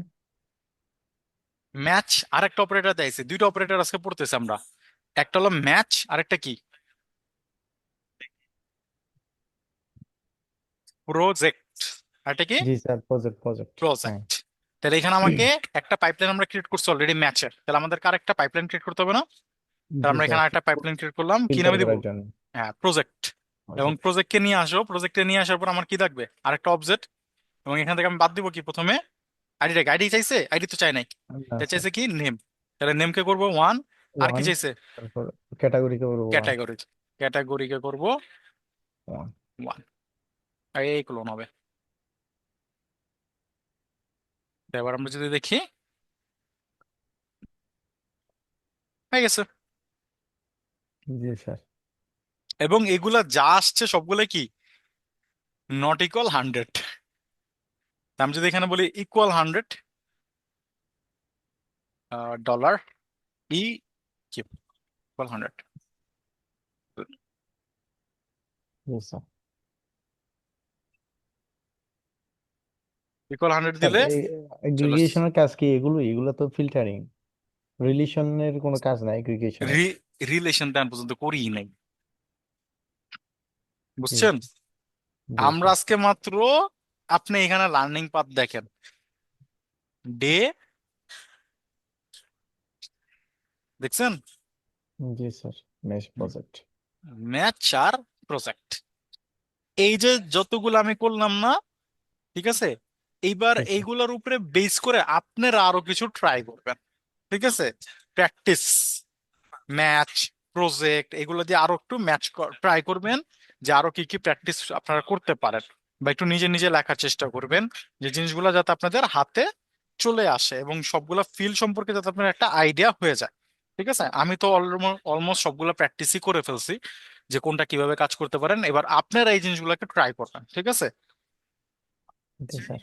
ম্যাচ আর একটা অপারেটর দিয়েছে, দুইটা অপারেটর আজকে পড়তেছে আমরা, একটা হলো ম্যাচ আর একটা কি, প্রজেক্ট, আরেকটা কি, জি স্যার, প্রজেক্ট প্রজেক্ট হ্যাঁ। প্রজেক্ট। তাহলে এখানে আমাকে একটা পাইপলাইন আমরা ক্রিয়েট করছি অলরেডি ম্যাচের, তাহলে আমাদের কার একটা পাইপলাইন ক্রিয়েট করতে হবে না? তাহলে জি আমরা স্যার, এখানে একটা পাইপলাইন ক্রিয়েট করলাম, কি ফিল্টার নামে দিব? করার জন্য। হ্যাঁ, প্রজেক্ট। এবং প্রজেক্ট। প্রজেক্টকে নিয়ে আসো, প্রজেক্টে নিয়ে আসার পর আমার কি লাগবে, আরেকটা অবজেক্ট। এবং এখান থেকে আমি বাদ দিব কি প্রথমে, আইডিটাকে, আইডি চাইছে, আইডি তো চাই নাই, না এটা স্যার, চাইছে কি নেম, তাহলে নেমকে করবো 1। আর কি ওয়ান। চাইছে? তারপর ক্যাটাগরিকে বলবো ওয়ান। ক্যাটাগরি, ক্যাটাগরিকে করবো ওয়ান। 1, এই ক্লোন হবে। তো এবার আমরা যদি দেখি, হয়ে গেছে। জি স্যার। এবং এগুলা যা আসছে সবগুলো কি নট ইকুয়াল 100, আমি যদি এখানে বলি equal 100 dollar e q equal 100, জি স্যার। ইকুয়াল 100 স্যার দিলে এই চলে আসছে। এগ্রিগেশনের কাজ কি? এগুলো এগুলো তো ফিল্টারিং। রিলেশনের কোনো কাজ নাই এগ্রিগেশনের। রিলেশন তেমন পর্যন্ত করিই নাই, জি বুঝছেন? জি আমরা স্যার। আজকে মাত্র, আপনি এখানে লার্নিং পাথ দেখেন, ডে দেখছেন, জি স্যার, মেশ প্রজেক্ট। ম্যাচ আর প্রজেক্ট, এই যে যতগুলো আমি করলাম না, ঠিক আছে? এইবার জি স্যার। এইগুলোর উপরে বেস করে আপনারা আরো কিছু ট্রাই করবেন, ঠিক আছে? প্র্যাকটিস, ম্যাচ, প্রজেক্ট, এগুলো দিয়ে আরো একটু ম্যাচ ট্রাই করবেন, যে আরো কি কি প্র্যাকটিস আপনারা করতে পারেন, বা একটু নিজে নিজে লেখার চেষ্টা করবেন, যে জিনিসগুলো যাতে আপনাদের হাতে চলে আসে এবং সবগুলা ফিল সম্পর্কে যাতে আপনার একটা আইডিয়া হয়ে যায়, ঠিক আছে? আমি তো অলমোস্ট সবগুলো প্র্যাকটিসই করে ফেলছি, যে কোনটা কিভাবে কাজ করতে পারেন। এবার আপনারা এই জিনিসগুলোকে ট্রাই করবেন, ঠিক আছে? জি স্যার।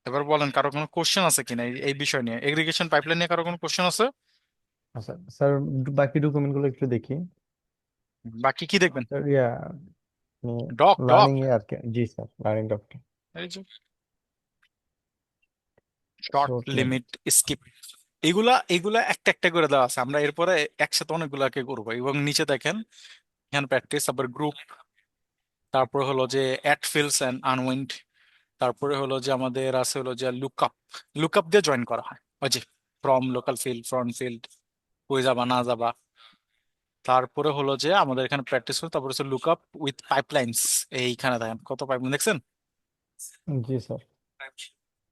এবার বলেন, কারো কোনো কোশ্চেন আছে কিনা এই এই বিষয় নিয়ে, এগ্রিগেশন পাইপলাইন নিয়ে কারো কোনো কোশ্চেন আছে? আচ্ছা স্যার, বাকি ডকুমেন্ট গুলো একটু দেখি। বাকি কি দেখবেন? স্যার ইয়া, ডক ডক, লার্নিং এ আর কি। জি স্যার, লার্নিং ডক্টর। এই যে short short limit. Limit, skip, এগুলা এগুলা একটা একটা করে দেওয়া আছে, আমরা এরপরে একসাথে অনেকগুলাকে করবো। এবং নিচে দেখেন, এখানে প্র্যাকটিস, তারপর গ্রুপ, তারপরে হলো যে অ্যাড ফিল্ডস এন্ড আনউইন্ড, তারপরে হলো যে আমাদের আছে হলো যে লুকআপ, লুকআপ দিয়ে জয়েন করা হয়, ওই যে from local field, front field, কই যাবা না যাবা। তারপরে হলো যে আমাদের এখানে প্র্যাকটিস হলো, তারপরে হচ্ছে লুকআপ উইথ পাইপলাইন্স, এইখানে দেখেন কত পাইপলাইন দেখছেন, জি স্যার।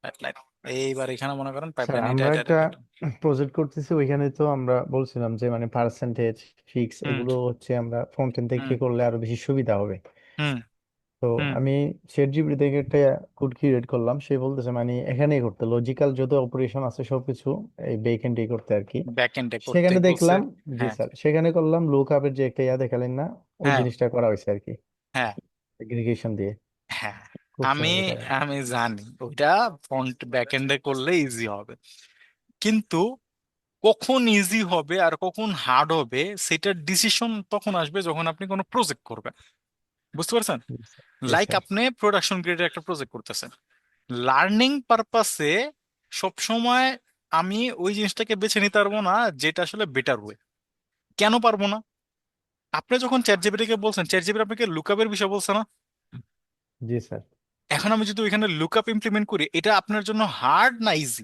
পাইপলাইন। এইবার এখানে মনে করেন স্যার পাইপলাইন, এটা আমরা এটা একটা এটা এটা। প্রজেক্ট করতেছি, ওইখানে তো আমরা বলছিলাম যে মানে পার্সেন্টেজ ফিক্স হুম এগুলো হচ্ছে আমরা ফ্রন্ট এন্ড থেকে হুম করলে আরো বেশি সুবিধা হবে। হুম তো হুম। আমি চ্যাট জিপিটি থেকে একটা কোড ক্রিয়েট করলাম, সে বলতেছে মানে এখানেই করতে, লজিক্যাল যত অপারেশন আছে সবকিছু এই ব্যাক এন্ডে করতে আর কি। ব্যাক এন্ডে করতে সেখানে বলছে। দেখলাম, জি হ্যাঁ স্যার, সেখানে করলাম লুক আপের যে একটা দেখালেন না, ওই হ্যাঁ জিনিসটা করা হয়েছে আর কি, হ্যাঁ এগ্রিগেশন দিয়ে। হ্যাঁ। খুব আমি সহজে করা যায়। আমি জানি ওইটা ফ্রন্ট ব্যাক এন্ডে করলে ইজি হবে, কিন্তু কখন ইজি হবে আর কখন হার্ড হবে সেটার ডিসিশন তখন আসবে যখন আপনি কোনো প্রজেক্ট করবেন, বুঝতে পারছেন? জি স্যার। জি লাইক স্যার। আপনি প্রোডাকশন গ্রেডের একটা প্রজেক্ট করতেছেন, লার্নিং পারপাসে সবসময় আমি ওই জিনিসটাকে বেছে নিতে পারবো না যেটা আসলে বেটার ওয়ে। কেন পারবো না? আপনি যখন চ্যাট জিপিটি কে বলছেন, চ্যাট জিপিটি আপনাকে লুকআপের বিষয় বলছে না? জি স্যার। এখন আমি যদি ওইখানে লুকআপ ইমপ্লিমেন্ট করি, এটা আপনার জন্য হার্ড না ইজি?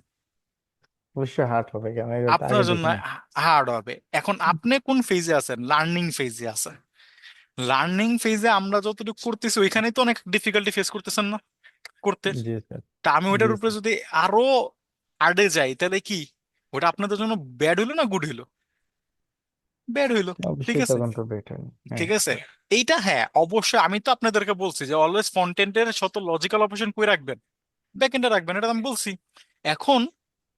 অবশ্যই হার্ড হবে, কেন এটা তো আপনার আগে জন্য দেখি না। হার্ড হবে। এখন আপনি কোন ফেজে আছেন? লার্নিং ফেজে আছেন। লার্নিং ফেজে আমরা যতটুকু করতেছি ওইখানেই তো অনেক ডিফিকাল্টি ফেস করতেছেন না করতে? জি স্যার। তা আমি জি ওইটার উপরে স্যার। যদি আরো হার্ডে যাই, তাহলে কি ওটা আপনাদের জন্য ব্যাড হইলো না গুড হইলো? ব্যাড হইলো, ঠিক অবশ্যই আছে? তখন তো বেটার। হ্যাঁ। ঠিক আছে, এইটা হ্যাঁ অবশ্যই আমি তো আপনাদেরকে বলছি যে অলওয়েজ ফ্রন্ট এন্ডের শত লজিক্যাল অপারেশন কই রাখবেন, ব্যাক এন্ডে রাখবেন, এটা তো আমি বলছি। এখন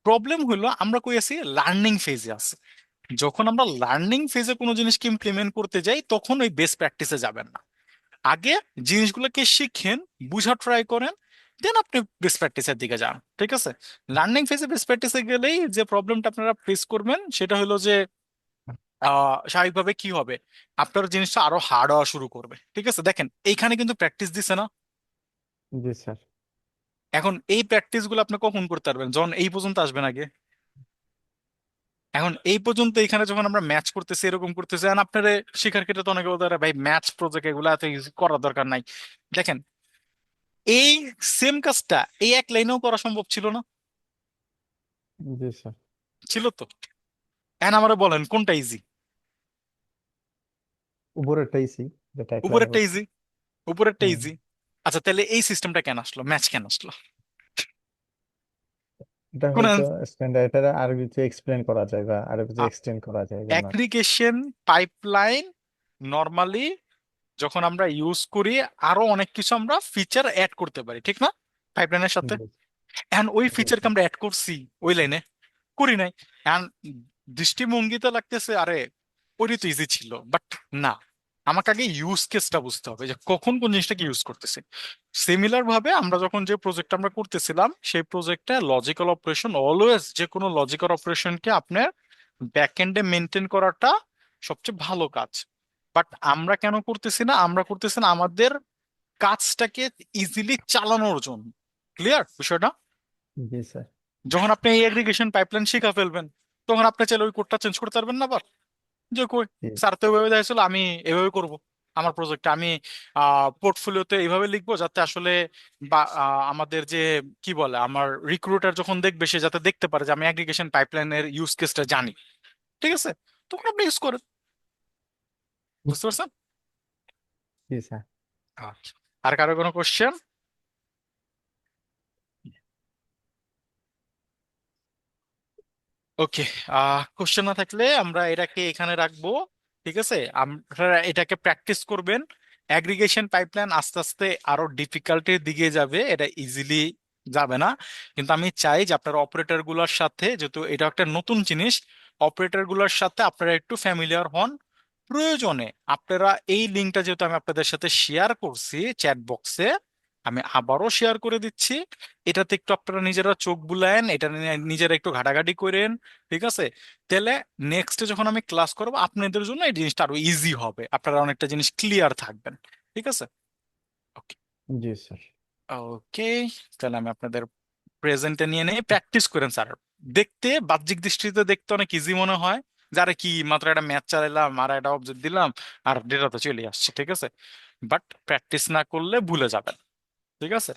প্রবলেম হইলো আমরা কই আছি, লার্নিং ফেজে আছি। যখন আমরা লার্নিং ফেজে কোনো জিনিসকে ইমপ্লিমেন্ট করতে যাই তখন ওই বেস্ট প্র্যাকটিসে যাবেন না, আগে জিনিসগুলোকে শিখেন, বুঝা ট্রাই করেন, দেন আপনি বেস্ট প্র্যাকটিসের দিকে যান, ঠিক আছে? লার্নিং ফেজে বেস্ট প্র্যাকটিসে গেলেই যে প্রবলেমটা আপনারা ফেস করবেন সেটা হলো যে স্বাভাবিকভাবে কি হবে, আপনার জিনিসটা আরো হার্ড হওয়া শুরু করবে, ঠিক আছে? দেখেন এইখানে কিন্তু প্র্যাকটিস দিছে না? জি স্যার। এখন এই প্র্যাকটিস গুলো আপনি কখন করতে পারবেন? যখন এই পর্যন্ত আসবেন আগে। এখন এই পর্যন্ত এখানে যখন আমরা ম্যাচ করতেছি, এরকম করতেছি, আর আপনার শেখার ক্ষেত্রে তো অনেকে বলতে পারে ভাই ম্যাচ প্রজেক্ট এগুলো এত easy করার দরকার নাই। দেখেন এই সেম কাজটা এই এক লাইনেও করা সম্ভব ছিল না? জি স্যার। ছিল তো। এখন আমারে বলেন কোনটা ইজি? উপরেরটা ইসি, যেটা এক লাইনে উপরেরটা করছে। ইজি, উপরেরটা হুম। ইজি। আচ্ছা তাহলে এই সিস্টেমটা কেন আসলো, ম্যাচ কেন আসলো? এটা কোন হয়তো স্ট্যান্ডার্ড, এটা আরো কিছু এক্সপ্লেন করা যায় বা আরো কিছু এক্সটেন্ড করা যায় এই জন্য আর কি। অ্যাগ্রিগেশন পাইপলাইন নর্মালি যখন আমরা ইউজ করি, আরো অনেক কিছু আমরা ফিচার অ্যাড করতে পারি, ঠিক না? পাইপলাইনের সাথে। জি। এখন ওই জি ফিচারকে স্যার। আমরা অ্যাড করছি ওই লাইনে, করি নাই। এখন দৃষ্টিভঙ্গিতে লাগতেছে আরে ওরই তো ইজি ছিল, বাট না, আমাকে আগে ইউজ কেসটা বুঝতে হবে যে কখন কোন জিনিসটাকে ইউজ করতেছি। সিমিলার ভাবে আমরা যখন যে প্রজেক্ট আমরা করতেছিলাম সেই প্রজেক্টে লজিক্যাল অপারেশন, অলওয়েজ যে কোনো লজিক্যাল অপারেশনকে আপনার ব্যাক এন্ডে মেনটেন করাটা সবচেয়ে ভালো কাজ। বাট আমরা কেন করতেছি না? আমরা করতেছি না আমাদের কাজটাকে ইজিলি চালানোর জন্য। ক্লিয়ার বিষয়টা? জি স্যার। যখন আপনি এই এগ্রিগেশন পাইপলাইন শিখা ফেলবেন তখন আপনি চাইলে ওই কোডটা চেঞ্জ করতে পারবেন না আবার, যে কই জি স্যার তো এভাবে দেখছিল, আমি এভাবে করব আমার প্রজেক্টটা, আমি পোর্টফোলিওতে এইভাবে লিখবো যাতে আসলে বা আমাদের যে কি বলে আমার রিক্রুটার যখন দেখবে সে যাতে দেখতে পারে যে আমি অ্যাগ্রিগেশন পাইপলাইনের ইউজ কেসটা জানি। ঠিক আছে, তখন আপনি ইউজ করেন। বুঝতে পারছেন? জি স্যার। আচ্ছা, আর কারো কোনো কোশ্চেন? ওকে, কোশ্চেন না থাকলে আমরা এটাকে এখানে রাখবো। ঠিক আছে, আপনারা এটাকে প্র্যাকটিস করবেন। অ্যাগ্রিগেশন পাইপলাইন আস্তে আস্তে আরো ডিফিকাল্টির দিকে যাবে, এটা ইজিলি যাবে না। কিন্তু আমি চাই যে আপনারা অপারেটর গুলোর সাথে, যেহেতু এটা একটা নতুন জিনিস, অপারেটর গুলোর সাথে আপনারা একটু ফ্যামিলিয়ার হন। প্রয়োজনে আপনারা এই লিঙ্কটা যেহেতু আমি আপনাদের সাথে শেয়ার করছি চ্যাট বক্সে, আমি আবারও শেয়ার করে দিচ্ছি। এটাতে একটু আপনারা নিজেরা চোখ বুলায়েন, এটা নিয়ে নিজেরা একটু ঘাটাঘাটি করেন। ঠিক আছে, তাহলে নেক্সটে যখন আমি ক্লাস করবো আপনাদের জন্য এই জিনিসটা আরো ইজি হবে, আপনারা অনেকটা জিনিস ক্লিয়ার থাকবেন। ঠিক আছে, ওকে। জি স্যার। ওকে, তাহলে আমি আপনাদের প্রেজেন্টে নিয়ে নেই, প্র্যাকটিস করেন স্যার। দেখতে বাহ্যিক দৃষ্টিতে দেখতে অনেক ইজি মনে হয়, যারা কি মাত্র একটা ম্যাথ চালাইলাম আর একটা অবজেক্ট দিলাম আর ডেটা তো চলে আসছে। ঠিক আছে, বাট প্র্যাকটিস না করলে ভুলে যাবেন। ঠিক আছে,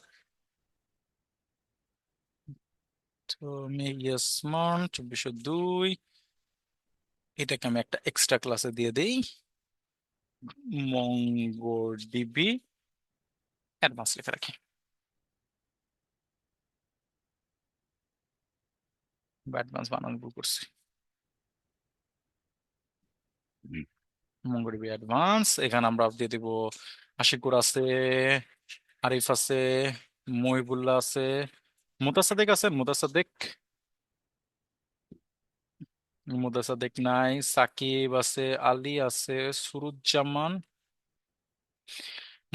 তো আমি ইয়েসমন 2402, এটাকে আমি একটা এক্সট্রা ক্লাসে দিয়ে দেই, মঙ্গোডিবি অ্যাডভান্স লিখে রাখি। অ্যাডভান্স বানানো ভুল করছি, মঙ্গোডিবি অ্যাডভান্স। এখানে আমরা দিয়ে দিব আশিকুর আছে, আরিফ আছে, মহিবুল্লাহ আছে, মুতাসাদিক আছে, মুতাসাদিক, মুতাসাদিক নাই, সাকিব আছে, আলী আছে, সুরুজ্জামান,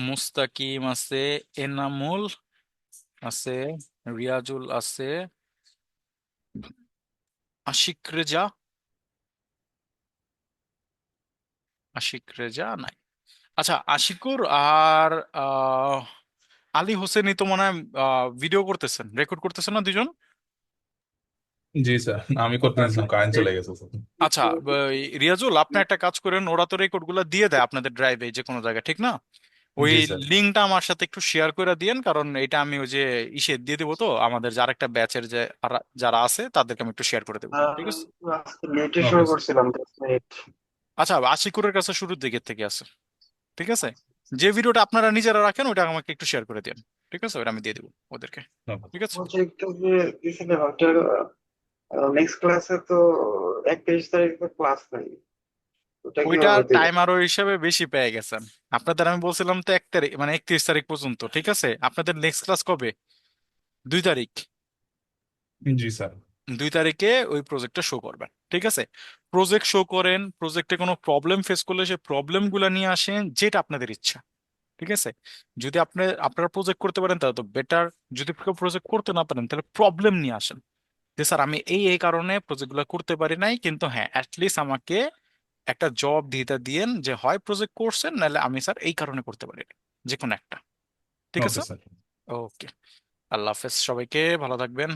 মুস্তাকিম আছে, এনামুল আছে, রিয়াজুল আছে, আশিক রেজা, আশিক রেজা নাই। আচ্ছা, আশিকুর আর আলী হোসেনই তো মনে হয় ভিডিও করতেছেন, রেকর্ড করতেছেন না দুজন? জি স্যার, আমি করতে নিয়েছিলাম, কারেন্ট চলে গেছে স্যার। আচ্ছা, রিয়াজুল আপনি একটা কাজ করেন, ওরা তো রেকর্ড গুলা দিয়ে দেয় আপনাদের ড্রাইভে যে কোনো জায়গায়, ঠিক না? ওই জি স্যার। লিঙ্কটা আমার সাথে একটু শেয়ার করে দিয়েন, কারণ এটা আমি ওই যে ইসে দিয়ে দেবো, তো আমাদের যার একটা ব্যাচের যে যারা আছে তাদেরকে আমি একটু শেয়ার করে দেবো। ঠিক আছে, আজকে লেটে শুরু ওকে স্যার। করছিলাম 10 মিনিট। আচ্ছা, আশিকুরের কাছে শুরুর দিকের থেকে আছে। ঠিক আছে, যে ভিডিওটা আপনারা নিজেরা রাখেন ওটা আমাকে একটু শেয়ার করে দিন। ঠিক আছে, ওটা আমি দিয়ে দেবো ওদেরকে। ওকে। আচ্ছা, ঠিক আছে, প্রজেক্টটা যে দিয়েছিলাম ওটা নেক্সট ক্লাসে তো 31 তারিখ তো ক্লাস নাই, ওটা ওইটা কিভাবে দিব? টাইম আরো হিসাবে বেশি পেয়ে গেছেন। আপনাদের আমি বলছিলাম তো 1 তারিখ মানে 31 তারিখ পর্যন্ত। ঠিক আছে, আপনাদের নেক্সট ক্লাস কবে? 2 তারিখ। জি স্যার। 2 তারিখে ওই প্রজেক্টটা শো করবেন। ঠিক আছে, প্রজেক্ট শো করেন, প্রজেক্টে কোনো প্রবলেম ফেস করলে সেই প্রবলেম গুলা নিয়ে আসেন, যেটা আপনাদের ইচ্ছা। ঠিক আছে, যদি আপনারা প্রজেক্ট করতে পারেন তাহলে তো বেটার, যদি কেউ প্রজেক্ট করতে না পারেন তাহলে প্রবলেম নিয়ে আসেন, যে স্যার আমি এই এই কারণে প্রজেক্টগুলো করতে পারি নাই, কিন্তু হ্যাঁ অ্যাটলিস্ট আমাকে একটা জব দিতে দিয়েন, যে হয় প্রজেক্ট করছেন নাহলে আমি স্যার এই কারণে করতে পারি না, যে কোনো একটা। ঠিক ওকে আছে, স্যার। ওকে। আল্লাহ হাফেজ, সবাইকে ভালো থাকবেন।